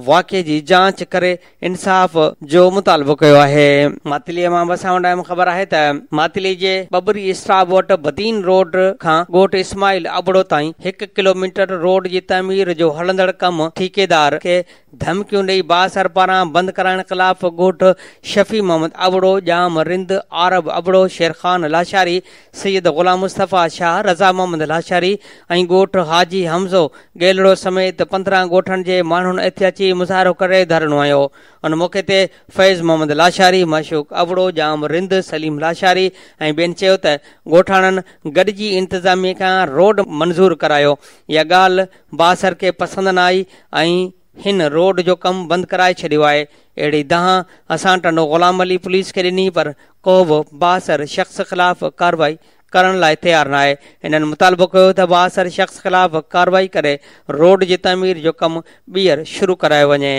वाक़िए जी जांच करे इंसाफ़ जो मुतालबो कयो आहे। मातिलीअ मां बसाउं टाइम ख़बर आहे त मातिली जे बबरी स्टाफ वटि बदीन रोड खां ॻोठ इस्माइल अबड़ो ताईं 1 किलोमीटर रोड जी तमीर जो हलंदड़ कम ठेकेदार खे धमकियूं ॾेई बासर पारां बंदि कराइण ख़िलाफ़ ॻोठ शफ़ी मोहम्मद अबड़ो, जाम रिंद आरब अबड़ो, शेरखान लाशारी, सैयद गुलाम मुस्तफ़ा शाह, रज़ा मोहम्मद लाशारी ऐं ॻोठ हाजी हमज़ो गेलड़ो समेत 15 ॻोठनि जे माण्हुनि एहतियाती मुज़ाहिरो करे धरणो आयो। उन मौक़े ते फैज़ मोहम्मद लाशारी, मशूक अबड़ो, जाम रिंद, सलीम लाशारी ऐं ॿियनि चयो त ॻोठाणनि गॾिजी इंतिज़ामिया खां रोड मंज़ूर करायो। इहा ॻाल्हि बासर खे पसंदि न आई ऐं हिन रोड जो कमु बंदि कराए छॾियो आहे। अहिड़ी दहां असां टंडो ग़ुलाम अली पुलिस खे ॾिनी, पर को बि बासर शख़्स ख़िलाफ़ कार्रवाई करण लाइ तयारु न आहे। हिननि मुतालबो कयो त बासर शख़्स ख़िलाफ़ कार्रवाई करे रोड जी तमीर जो कमु ॿीहर शुरू करायो वञे।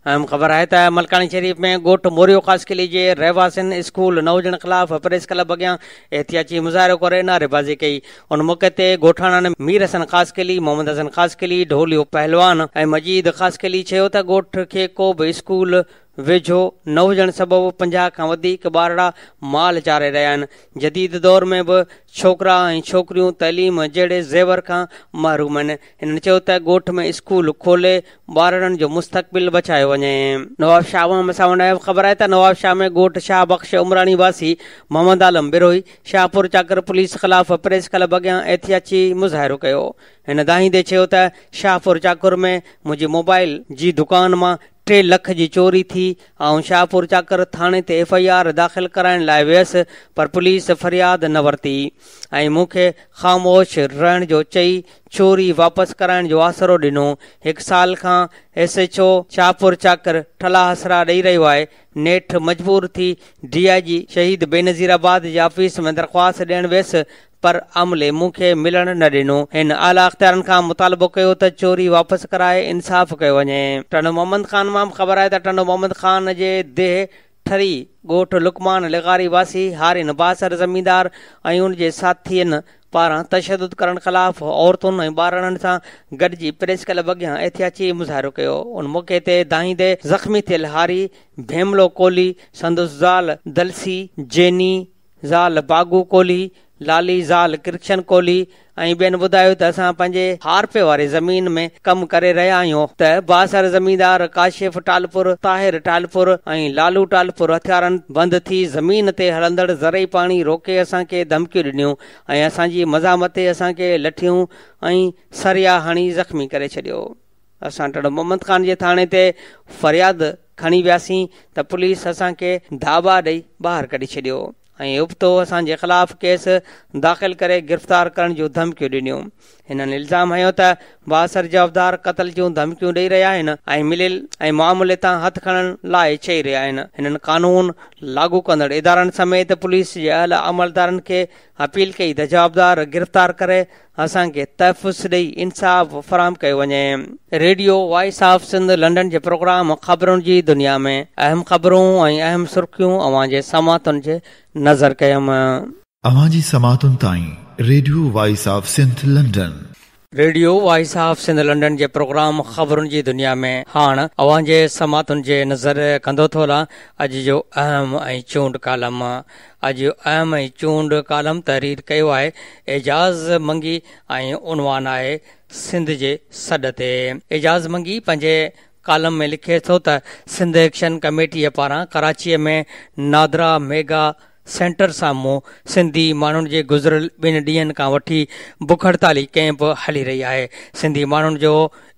अहम ख़बर आहे त मलकानी शरीफ़ में ॻोठ मोरियो ख़ासकिली जे रहवासियुनि स्कूल 9 ॼणनि ख़िलाफ़ प्रेस क्लब अॻियां एहतियाती मुज़ाहिरो करे नारेबाज़ी कई। उन मौक़े ते ॻोठाणनि मीर हसन ख़ासकिली, मोहम्मद हसन ख़ासकिली, ढोलियो पहलवान ऐं मजीद ख़ासकिली चयो त ॻोठ खे को बि स्कूल वेझो न हुजण सबबि 50 खां वधीक ॿारड़ा माल चारे रहिया आहिनि। जदीद दौर में बि छोकिरा ऐं छोकिरियूं तइलीम जहिड़े ज़ेवर खां महरूम आहिनि। हिननि चयो त ॻोठ में स्कूल खोले ॿारनि जो मुस्तक़बिल बचायो वञे। नवाब शाह में असां ख़बर आहे त नवाब शाह में ॻोठ शाह बख़्श उमरानी वासी मोहम्मद आलम बिरोही शाहपुर चाकर पुलिस ख़िलाफ़ प्रेस क्लब अॻियां एहतियाती मुज़ाहिरो कयो। हिन दाहींदे चयो त शाहपुर चाकर में मुंहिंजी मोबाइल जी दुकान मां 3 लख जी चोरी थी ऐं शाहपुर चाकर थाणे ते FIR दाख़िल कराइण लाइ वियसि, पर पुलिस फरियाद न वरिती ऐं मूंखे ख़ामोश रहण जो चई चोरी वापसि कराइण जो आसरो ॾिनो। 1 साल खां SHO शाहपुर चाकर ठला हसरा ॾेई रहियो आहे। नेठि मजबूर थी DIG शहीद बेनज़ीराबाद जे ऑफिस में दरख़्वास्त ॾियण वियसि, पर अमले मूंखे मिलण न ॾिनो। हिन आला अख़्तियारनि खां मुतालबो कयो त चोरी वापसि कराए इंसाफ़ कयो वञे। टंडो मोहम्मद ख़ान मां ख़बर आहे त टंडो मोहम्मद ख़ान जे देह ठरी ॻोठ लुकमान लिगारी वासी हारिन बासर ज़मींदार ऐं उन जे साथियुनि पारां तशदुद करण ख़िलाफ़ औरतुनि ऐं ॿारनि सां गॾिजी प्रेस क्लब अॻियां एहतियाती मुज़ाहिरो कयो। उन मौक़े ते दाहींदे ज़ख़्मी थियल हारी भेमलो कोहली, संदुस ज़ाल दलसी जेनी ज़ाल बागू कोहली, लाली ज़ाल कृष्ण कोहली ऐं ॿियनि ॿुधायो त असां पंहिंजे हारपे वारे ज़मीन में कमु करे रहिया आहियूं त बासर ज़मींदार काशिफ टालपुर, ताहिर टालपुर ऐं लालू टालपुर हथियारनि बंदि थी ज़मीन ते हलंदड़ ज़रई पाणी रोके असांखे धमकियूं ॾिनियूं ऐं असांजी मज़ामत ते असांखे लठियूं ऐं सरिया हणी ज़ख़्मी करे छॾियो। असां टंडो मोहम्मद ख़ान जे थाणे ते फरियाद खणी वियासीं त पुलिस असांखे धाबा ॾेई ॿाहिरि कढी छॾियो ऐं उबतो असांजे ख़िलाफ़ केस दाख़िल करे गिरफ़्तार करण जूं धमकियूं ॾिनियूं। हिननि इल्ज़ाम हयो त बासर जवाबदार क़तल जूं धमकियूं ॾेई रहिया आहिनि ऐं मिलियल ऐं मामले तां हथु खणण लाइ चई रहिया आहिनि। हिननि कानून लागू कंदड़ इदारनि समेत पुलिस जे अहल अमलदारनि खे अपील कई त जवाबदार गिरफ़्तार करे असांखे तहफ़ुज़ ॾेई इंसाफ़ फ़राहम कयो वञे। Radio voice of Sindh London जे प्रोग्राम ख़बरुनि जी दुनिया में अहम ख़बरूं ऐं अहम सुर्ख़ियूं अवां जे समातुनि जे नज़र कयमि। अवां जी समातुनि ताईं radio voice of Sindh London. Radio voice of Sindh London जे प्रोग्राम ख़बरुनि जी दुनिया में हाणे अवां जे समातुनि जे नज़र कंदो थो हलां अॼु जो अहम ऐं चूंड कालम। अॼु अहम ऐं चूंड कालम तहरीर कयो आहे एजाज़ मंगी ऐं उनवान आहे सिंध जे सॾ ते। एजाज़ मंगी पंहिंजे कालम में लिखे थो त सिंध एक्शन कमेटीअ पारां कराचीअ में नादरा मेगा सेंटर साम्हूं सिंधी माण्हुनि जे गुज़िरियल 2 ॾींहनि खां वठी बुख हड़ताली कैंप हली रही आहे। सिंधी माण्हुनि जो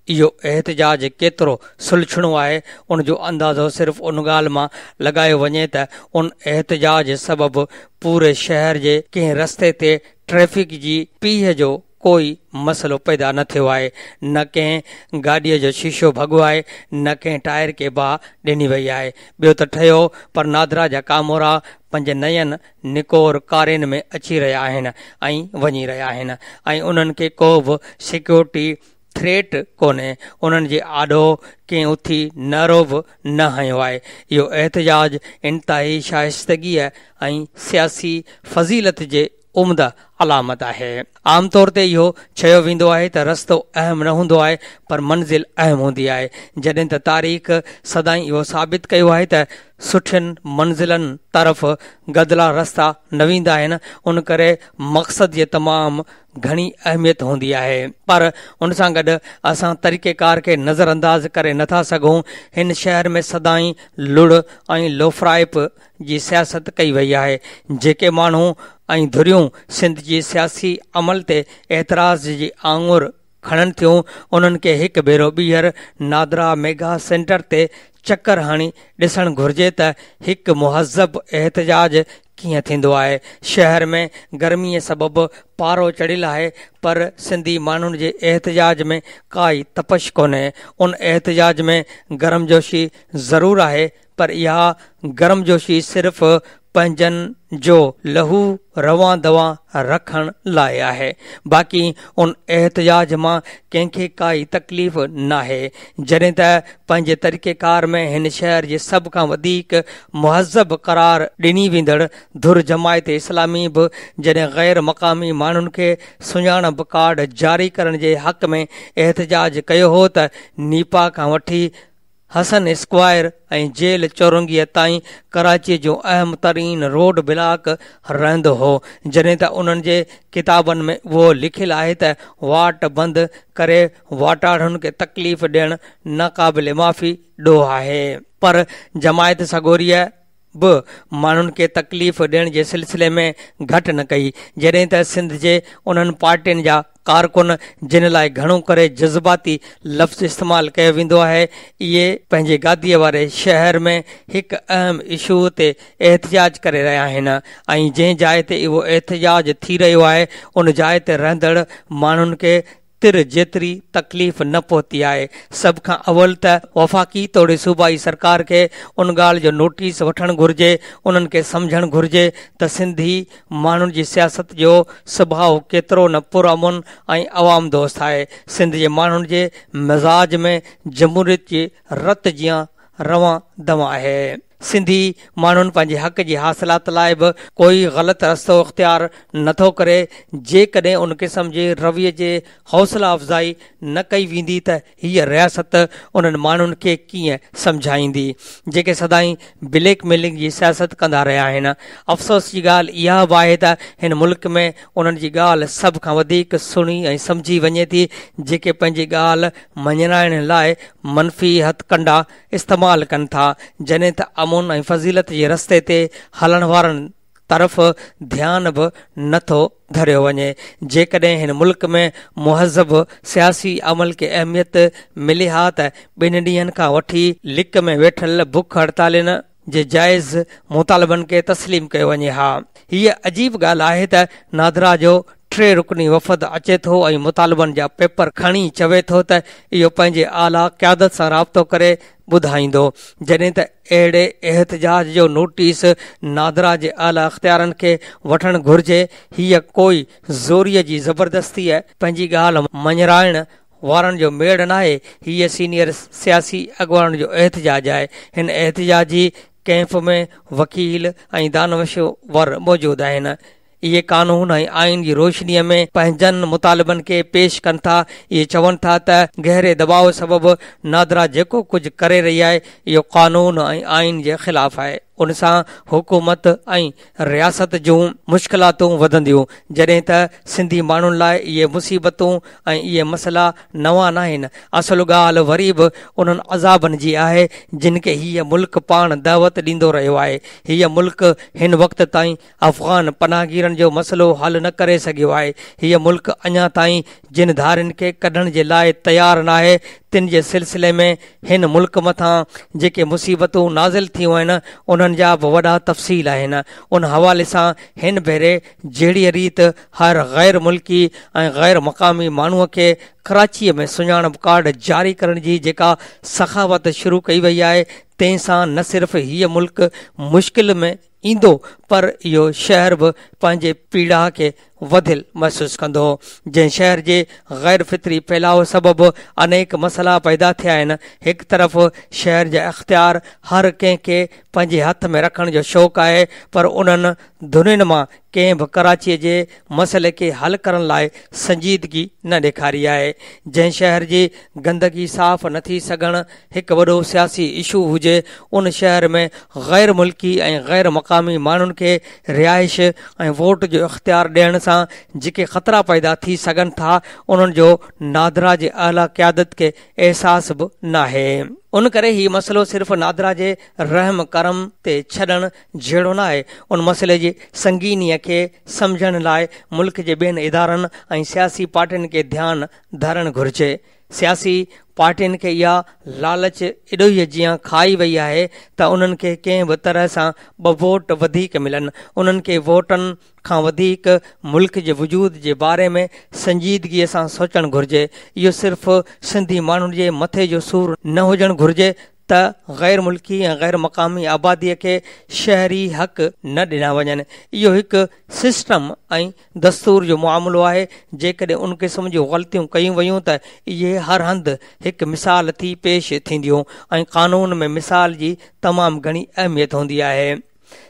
इहो एहतजाज केतिरो सुलझणो आहे उन जो अंदाज़ो सिर्फ़ उन ॻाल्हि मां लॻायो वञे त उन एहतजाज सबबि पूरे शहर जे कंहिं रस्ते ते ट्रैफ़िक जी पीह जो कोई मसइलो पैदा न थियो आहे। न कंहिं गाॾीअ जो शीशो भॻो आहे, न कंहिं टायर खे बाहि ॾिनी वई आहे। ॿियो त ठहियो पर नादरा जा कामोरा पंहिंजे नयन निकोर कारिन में अची रहिया आहिनि ऐं वञी रहिया आहिनि ऐं उन्हनि खे को बि सिक्योरिटी थ्रेट कोन्हे। उन्हनि जे आॾो कंहिं उथी नारो बि न हयो आहे। इहो एहतजाज इंतिहाई शाइस्तगीअ ऐं सियासी फज़ीलत जे उम्दा अलामत आहे। आमतौर ते इहो चयो वेंदो आहे त रस्तो अहम न हूंदो आहे पर मंज़िल अहम हूंदी आहे, जॾहिं त तारीख़ सदाईं इहो साबित कयो आहे त सुठियुनि मंज़िलनि तरफ़ गदिला रस्ता न वेंदा आहिनि। उन करे मक़सद जे तमामु घणी अहमियत हूंदी आहे, पर उन सां गॾु असां तरीक़ेकार खे नज़र अंदाज़ करे नथा सघूं। हिन शहर में सदाईं लुड़ ऐं लोफराइप जी सियासत कई वई आहे। जेके माण्हू ऐं धुरियूं सिंध जी सियासी अमल ते एतिराज़ जी आङुर खणनि थियूं, उन्हनि खे हिकु भेरो ॿीहर नादरा मेगा सेंटर ते चकर हणी ॾिसणु घुर्जे त हिकु मुहज़ब एहतजाज कीअं थींदो आहे। शहर में गर्मीअ सबबि पारो चढ़ियलु आहे, पर सिंधी माण्हुनि जे एहतजाज में काई तपश कोन्हे। उन एहतजाज में गर्मजोशी ज़रूरु आहे, पर इहा गर्मजोशी सिर्फ़ पंहिंजनि जो लहू रवां दवा रखण लाइ आहे। बाक़ी उन एहतजाज मां कंहिंखे काई तकलीफ़ नाहे। जॾहिं त पंहिंजे तरीक़ेकार में हिन शहर जे सभ खां वधीक मुहज़ब करार ॾिनी वेंदड़ धुर जमायत इस्लामी बि जॾहिं ग़ैर मक़ामी माण्हुनि खे सुञाणप कार्ड जारी करण जे हक़ में एहतजाज कयो हो त नीपा खां वठी हसन स्क्वायर ऐं जेल चौरंगीअ ताईं कराची जो अहम तरीन रोड ब्लॉक रहंदो हो, जॾहिं त उन्हनि जे किताबनि में उहो लिखियलु आहे त वाट बंदि करे वाटाड़ुनि खे तकलीफ़ ॾियणु नाक़ाबिल माफ़ी ॾोह आहे। पर जमायत सगोरीअ बि माण्हुनि खे तकलीफ़ ॾियण जे सिलसिले में घटि न कई, जॾहिं त सिंध जे उन्हनि पार्टियुनि जा कारकुन जिन लाइ घणो करे जज़्बाती लफ़्ज़ इस्तेमालु कयो वेंदो आहे, इहे पंहिंजे गादीअ वारे शहर में हिकु अहम इशू ते एहतजाज करे रहिया आहिनि ऐं जंहिं जाइ ते इहो एहतजाज थी रहियो आहे उन जाइ ते रहंदड़ माण्हुनि खे तिर जेतिरी तकलीफ़ न पहुती आहे। सभ खां अवल त वफ़ाक़ी तौरु सूबाई सरकार खे उन ॻाल्हि जो नोटिस वठणु घुर्जे, उन्हनि खे सम्झणु घुर्जे त सिंधी माण्हुनि जी सियासत जो सुभाउ केतिरो न पुरअमन ऐं अवाम दोस्त आहे। सिंध जे माण्हुनि जे मिज़ाज में जमहूरियत जी रत जीअं रवां दवा आहे। सिंधी माण्हुनि पंहिंजे हक़ जी हासिलात लाइ बि कोई ग़लति रस्तो इख़्तियार नथो करे। जेकॾहिं उन क़िस्म जे रवैये जे हौसला अफ़ज़ाई न कई वेंदी त हीअ रियासत उन्हनि माण्हुनि खे कीअं सम्झाईंदी जेके सदाईं ब्लैकमेलिंग जी सियासत कंदा रहिया आहिनि। अफ़सोस जी ॻाल्हि इहा बि आहे त हिन मुल्क में उन्हनि जी ॻाल्हि सभ खां वधीक सुणी ऐं सम्झी वञे थी, जेके पंहिंजी ॻाल्हि मञाइण लाइ मनफ़ी हथकंडा इस्तेमालु कनि था, जॾहिं त अमन ऐं फज़ीलत जे रस्ते ते हलण वारनि तरफ़ ध्यानु बि नथो धरियो वञे। जेकॾहिं हिन मुल्क में मुहज़ब सियासी अमल खे अहमियत मिले हा त ॿिनि ॾींहनि खां वठी लिक में वेठल बुख हड़तालियुनि जे जाइज़ मुतालबनि खे तस्लीम कयो वञे हा। हीअ अजीब ॻाल्हि आहे त नादरा जो 3 रुकनी वफ़द अचे थो ऐं मुतालबनि जा पेपर खणी चवे थो त इहो पंहिंजे आला क़यादत सां राब्तो करे ॿुधाईंदो, जॾहिं त अहिड़े एहतजाज जो नोटिस नादरा जे आला अख़्तियारनि खे वठणु घुर्जे। हीअ कोई ज़ोरीअ जी ज़बरदस्ती आहे, पंहिंजी ॻाल्हि मञराइण वारनि जो मेड़ न आहे। हीअ सीनियर सियासी अॻुवान जो एहतजाज आहे। हिन एहतजाजी कैंप में वकील ऐं दानश्वर मौजूदु आहिनि। इहे कानून ऐं आइन जी रोशनीअ में पंहिंजनि मुतालबनि खे पेश कनि था। इहे चवनि था त गहरे दबाव सबबि नादरा जेको कुझु करे रही आहे इहो कानून ऐं आइन जे ख़िलाफ़ आहे। उन सां हुकूमत ऐं रियासत जूं मुश्किलातूं वधंदियूं, जॾहिं त सिंधी माण्हुनि लाइ इहे मुसीबतूं ऐं इहे मसइला नवां न आहिनि। असुलु ॻाल्हि वरी बि उन्हनि अज़ाबनि जी आहे जिन खे हीअ मुल्क पाण दावत ॾींदो रहियो आहे। हीअ मुल्क हिन वक़्त ताईं अफ़गान पनाहगीरनि जो मसइलो हल न करे सघियो आहे। हीअ मुल्क अञा ताईं जिन धारियुनि खे कढण जे लाइ तयारु न आहे, तिन जे सिलसिले में हिन मुल्क मथां जेके मुसीबतूं नाज़िल थियूं आहिनि उन्हनि जा बि वॾा तफ़सील आहिनि। उन हवाले सां हिन भेरे जहिड़ी रीति हर ग़ैर मुल्की ऐं ग़ैर मक़ामी माण्हूअ खे कराचीअ में सुञाणप कार्ड जारी करण जी जेका सखावत शुरू कई वई आहे, तंहिंसां न सिर्फ़ हीअ मुल्क मुश्किल में ईंदो, पर इहो शहर बि पंहिंजे पीड़ा खे वधियल महसूस कंदो। जंहिं शहर जे गैर फितरी फैलाव सबबि अनेक मसइला पैदा थिया आहिनि। हिकु तरफ़ शहर जा इख़्तियार हर कंहिंखे पंहिंजे हथ में रखण जो शौक़ु आहे, पर उन्हनि धुनियुनि मां कंहिं बि कराचीअ जे मसइले खे हल करण लाइ संजीदगी न ॾेखारी आहे। जंहिं शहर जी गंदगी साफ़ न थी सघणु हिकु वॾो सियासी इशू हुजे, उन शहर में गैर मुल्की ऐं गैर मक़ामी माण्हुनि खे रिहाइश ऐं वोट जो इख़्तियार ॾियण सां जेके ख़तरा पैदा थी सघनि था, उन्हनि जो नादरा जे आला क़यादत खे अहसास बि न आहे। उन करे हीउ मसइलो सिर्फ़ नादरा जे रहम करम ते छॾण जहिड़ो न आहे। उन मसइले जी संगीनीअ खे सम्झण लाइ मुल्क जे ॿियनि इदारनि ऐं सियासी पार्टियुनि खे ध्यानु धरणु घुर्जे। सियासी पार्टियुनि खे इहा लालच एॾो ई जीअं खाई वई आहे त उन्हनि खे कंहिं बि तरह सां ॿ वोट वधीक मिलनि। उन्हनि खे वोटनि खां वधीक मुल्क जे वजूद जे बारे में संजीदगीअ सां सोचणु घुर्जे। इहो सिर्फ़ु सिंधी माण्हुनि जे मथे जो सूर न हुजणु घुर्जे त गैर मुल्की ऐं गैर मक़ामी आबादीअ खे शहरी हक़ न ॾिना वञनि। इहो हिकु सिस्टम ऐं दस्तूर जो मामिलो आहे। जेकॾहिं उन क़िस्म जूं ग़लतियूं कयूं वयूं त इहे हर हंधि हिकु मिसाल थी पेश थींदियूं ऐं कानून में मिसाल जी तमामु घणी अहमियत हूंदी आहे।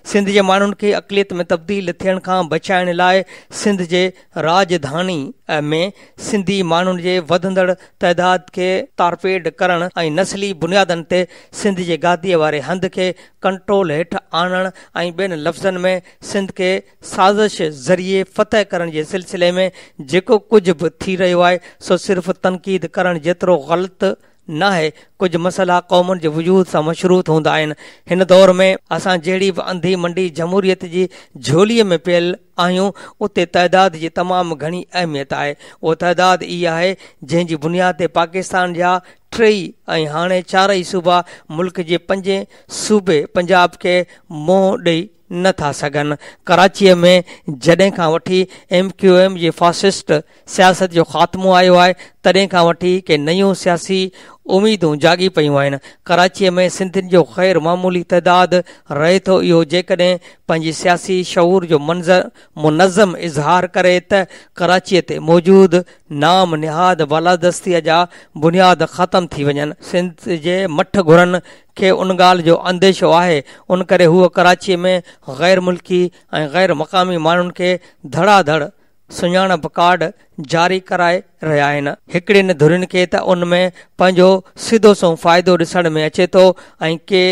सिंध जे माण्हुनि खे अक़लियत में तब्दील थियण खां बचाइण लाइ सिंध जे राजधानी में सिंधी माण्हुनि जे वधंदड़ तइदाद खे तारपेड करण ऐं नस्ली बुनियादनि ते सिंध जे गादीअ वारे हंध खे कंट्रोल हेठि आणण ऐं ॿियनि लफ़्ज़नि में सिंध खे साज़िश ज़रिए फ़तह करण जे सिलसिले में जेको कुझु बि थी रहियो आहे, सो सिर्फ़ तनक़ीद करण जेतिरो ग़लति न आहे। कुझु मसइला क़ौमुनि जे वजूद सां मशरूत हूंदा आहिनि। हिन दौर में असां जहिड़ी बि अंधी मंडी जमहूरियत जी झोलीअ में पियल आहियूं, उते तइदाद जी तमामु घणी अहमियत आहे। उहो तइदाद इहा आहे जंहिंजी बुनियाद ते पाकिस्तान जा 3 ऐं हाणे 4 सूबा मुल्क जे 5 सूबे पंजाब खे मोह ॾेई नथा सघनि। कराचीअ में जॾहिं खां वठी MQM जे फासिस्ट सियासत जो ख़ात्मो आयो आहे, तॾहिं खां वठी के नयूं सियासी उमीदूं जागी पयूं आहिनि। कराचीअ में सिंधियुनि जो ग़ैर मामूली तइदाद रहे थो। इहो जेकॾहिं पंहिंजी सियासी शऊर जो मुनज़म इज़हार करे त कराचीअ ते मौजूदु नाम निहाद बालादस्तीअ जा बुनियाद ख़तम थी वञनि। सिंध जे मठ घुरनि खे उन ॻाल्हि जो अंदेशो आहे, उन करे हूअ कराचीअ में गैर मुल्की ऐं गैर मक़ामी माण्हुनि खे धड़ाधड़ सुञाणप कार्ड जारी कराए रहिया आहिनि। हिकिड़ियुनि धुरियुनि खे त उन में पंहिंजो सिधो सो फ़ाइदो ॾिसण में अचे थो ऐं के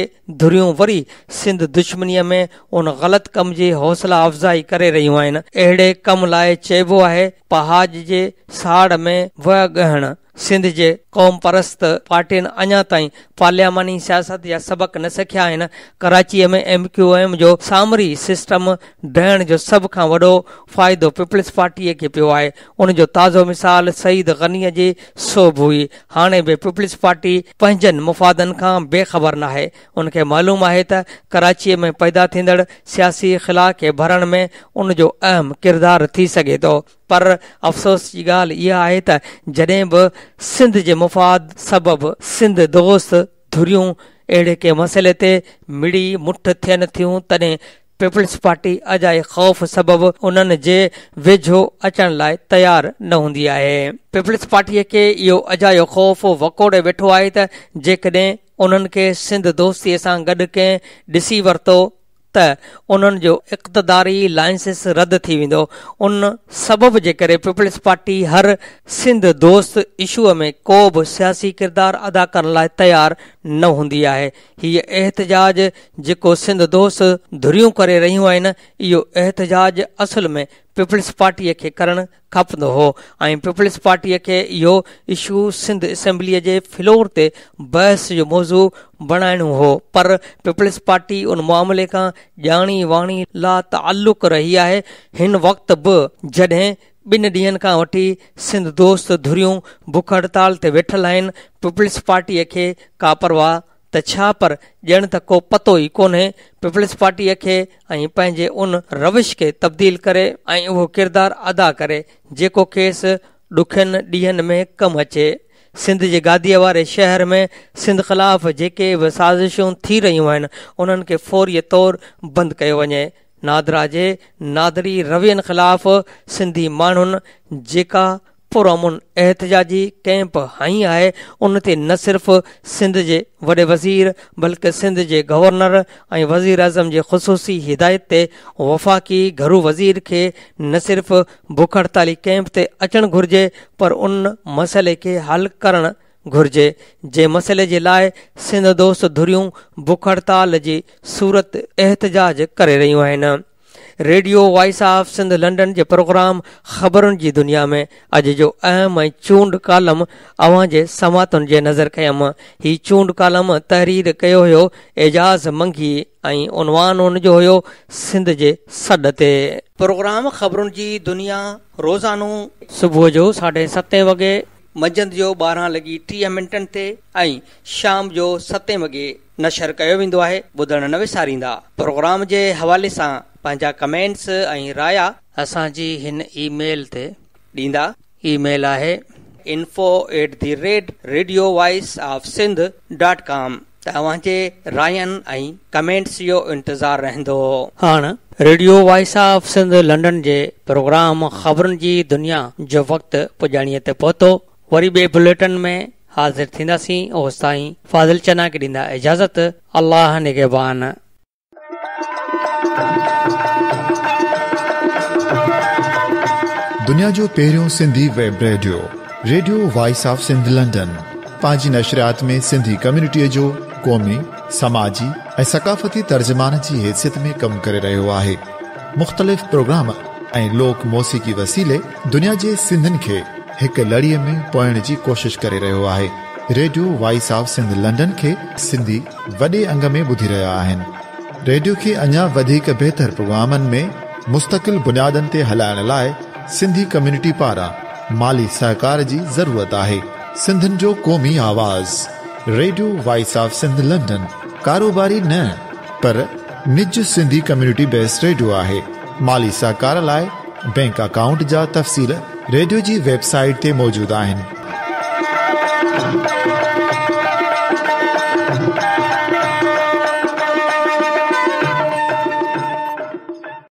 धुरियूं वरी सिंध दुश्मनीअ में उन ग़लति कम जी हौसला अफ़ज़ाई करे रहियूं आहिनि। अहिड़े कम लाइ चइबो आहे पहाज जे साड़ में व गहण। सिंध जे क़ौम परस्त पार्टियुनि अञा ताईं पार्लियामानी सियासत जा सबक़ न सिखिया आहिनि। कराचीअ में MQM जो सामरी सिस्टम ॾहण जो सभ खां वॾो फ़ाइदो पीपल्स पार्टीअ खे पियो आहे। उन जो ताज़ो मिसाल सईद गनीअ जी सोभ हुई। हाणे बि पीपल्स पार्टी पंहिंजनि मुफ़ादनि खां बेख़बर न आहे। उनखे मालूम आहे त कराचीअ में पैदा थींदड़ सियासी ख़िला खे भरण में उन जो अहम किरदारु थी सघे थो। पर अफ़सोस जी ॻाल्हि इहा आहे त जॾहिं बि सिंध जे मुफ़ाद सबबि सिंध दोस्त धुरियूं अहिड़े के मसइले ते मिड़ी मुठ थियनि थियूं, तॾहिं पीपल्स पार्टी अजाए ख़ौफ़ सबबि उन्हनि जे वेझो अचण लाइ तयारु न हूंदी आहे। पीपल्स पार्टीअ खे इहो अजायो ख़ौफ़ वकोड़े वेठो आहे त जेकॾहिं उन्हनि खे सिंध दोस्तीअ सां गॾु कंहिं ॾिसी वरितो त उन्हनि जो इक़्तिदारी लाइसेंस रद्द थी वेंदो। उन सबब जे करे पीपल्स पार्टी हर सिंध दोस्त इशूअ में को बि सियासी किरदारु अदा करण लाइ तयारु न हूंदी आहे। हीअ एहतजाज जेको सिंध दोस्त धुरियूं करे रहियूं आहिनि, इहो एहतजाज असल में पीपल्स पार्टीअ खे करणु खपंदो हो ऐं पीपल्स पार्टीअ खे इहो इशू सिंध असेंबलीअ जे फ्लोर ते बहस जो मौज़ू बणाइणो हो। पर पीपल्स पार्टी उन मामले खां ॼाणी वाणी ला ताल्लुक़ रही आहे। हिन वक़्त बि जॾहिं 2 ॾींहनि खां वठी सिंध दोस्त धुरियूं बुख हड़ताल ते वेठल आहिनि, पीपल्स पार्टीअ खे का परवाह त छा, पर ॼण त को पतो ई कोन्हे। पीपल्स पार्टीअ खे ऐं पंहिंजे उन रविश खे तब्दील करे ऐं उहो किरदारु अदा करे जेको खेसि ॾुखियनि ॾींहंनि में कमु अचे। सिंध जे गादीअ वारे शहर में सिंध ख़िलाफ़ जेके बि साज़िशूं थी रहियूं आहिनि उन्हनि खे फौरी तौरु बंदि कयो वञे। नादरा जे नादरी रवियनि ख़िलाफ़ सिंधी माण्हुनि जेका पुरअमन एहतजाजी कैंप हई आहे उन ते न सिर्फ़ु सिंध जे वॾे वज़ीर बल्कि सिंध जे गवर्नर ऐं वज़ीर आज़म जे ख़ुसूसी हिदायत ते वफ़ाक़ी घरू वज़ीर खे न सिर्फ़ु बुख हड़ताली कैंप ते अचणु घुर्जे पर उन मसइले खे हल करणु घुर्जे जे मसइले जे लाइ सिंध दोस्त धुरियूं बुख हड़ताल जी सूरत एहतजाज करे रहियूं आहिनि। Radio voice of Sindh London जे प्रोग्राम ख़बरुनि जी दुनिया में अॼु जो अहम ऐं चूंड कालम अव्हां जे समातुनि जे नज़र कयमि। ही चूंड कालम तहरीर कयो हुयो एजाज़ मंघी ऐं उनवान हुन जो हुयो सिंध जे सॾ ते। प्रोग्राम ख़बरुनि जी दुनिया रोज़ानो सुबुह जो 7:30 वॻे, मंझंदि जो 12:30 ते ऐं शाम जो 7 वॻे नशर कयो वेंदो आहे। ॿुधण न विसारींदा। प्रोग्राम जे हवाले सां पंहिंजा कमेंट्स ऐं राया असांजी हिन ईमेल ते ॾींदा। ईमेल आहे info@radiovoiceofsindh.com। तव्हांजे रायनि ऐं कमेंट्स जो इंतज़ारु रहंदो। हाणे radio voice of Sindh London जे प्रोग्राम ख़बरुनि जी दुनिया जो वक़्तु पुॼाणीअ ते पहुतो। वरी ॿिए बुलेटिन में हाज़िर थींदासीं। ओसिताईं फाज़िल चना खे ॾींदा इजाज़त। अल्लाह निगहबान। दुनिया जो पहिरियों Sindhi web radio radio voice of Sindh London पंहिंजी नशरियात में सिंधी कम्युनिटीअ जो क़ौमी, समाजी ऐं सक़ाफ़ती तर्जुमान जी हैसियत में कमु करे रहियो आहे। मुख़्तलिफ़ प्रोग्राम ऐं लोक मौसीक़ी वसीले दुनिया जे सिंधनि खे हिकु लड़ीअ में पोइण जी कोशिश करे रहियो आहे। Radio voice of Sindh London खे सिंधी वॾे अंग में ॿुधी रहिया आहिनि। रेडियो खे अञा वधीक बहितर प्रोग्रामनि में मुस्तक़िल बुनियादनि ते हलाइण लाइ सिंधी कम्युनिटी पारां माली सहकार जी ज़रूरत आहे। सिंधनि जो क़ौमी आवाज़ radio voice of Sindh London कारोबारी न पर निज सिंधी कम्युनिटी बेस्ड रेडियो आहे। माली सहकार लाइ बैंक अकाउंट जा तफ़सील रेडियो जी वेबसाइट ते मौजूदु आहिनि।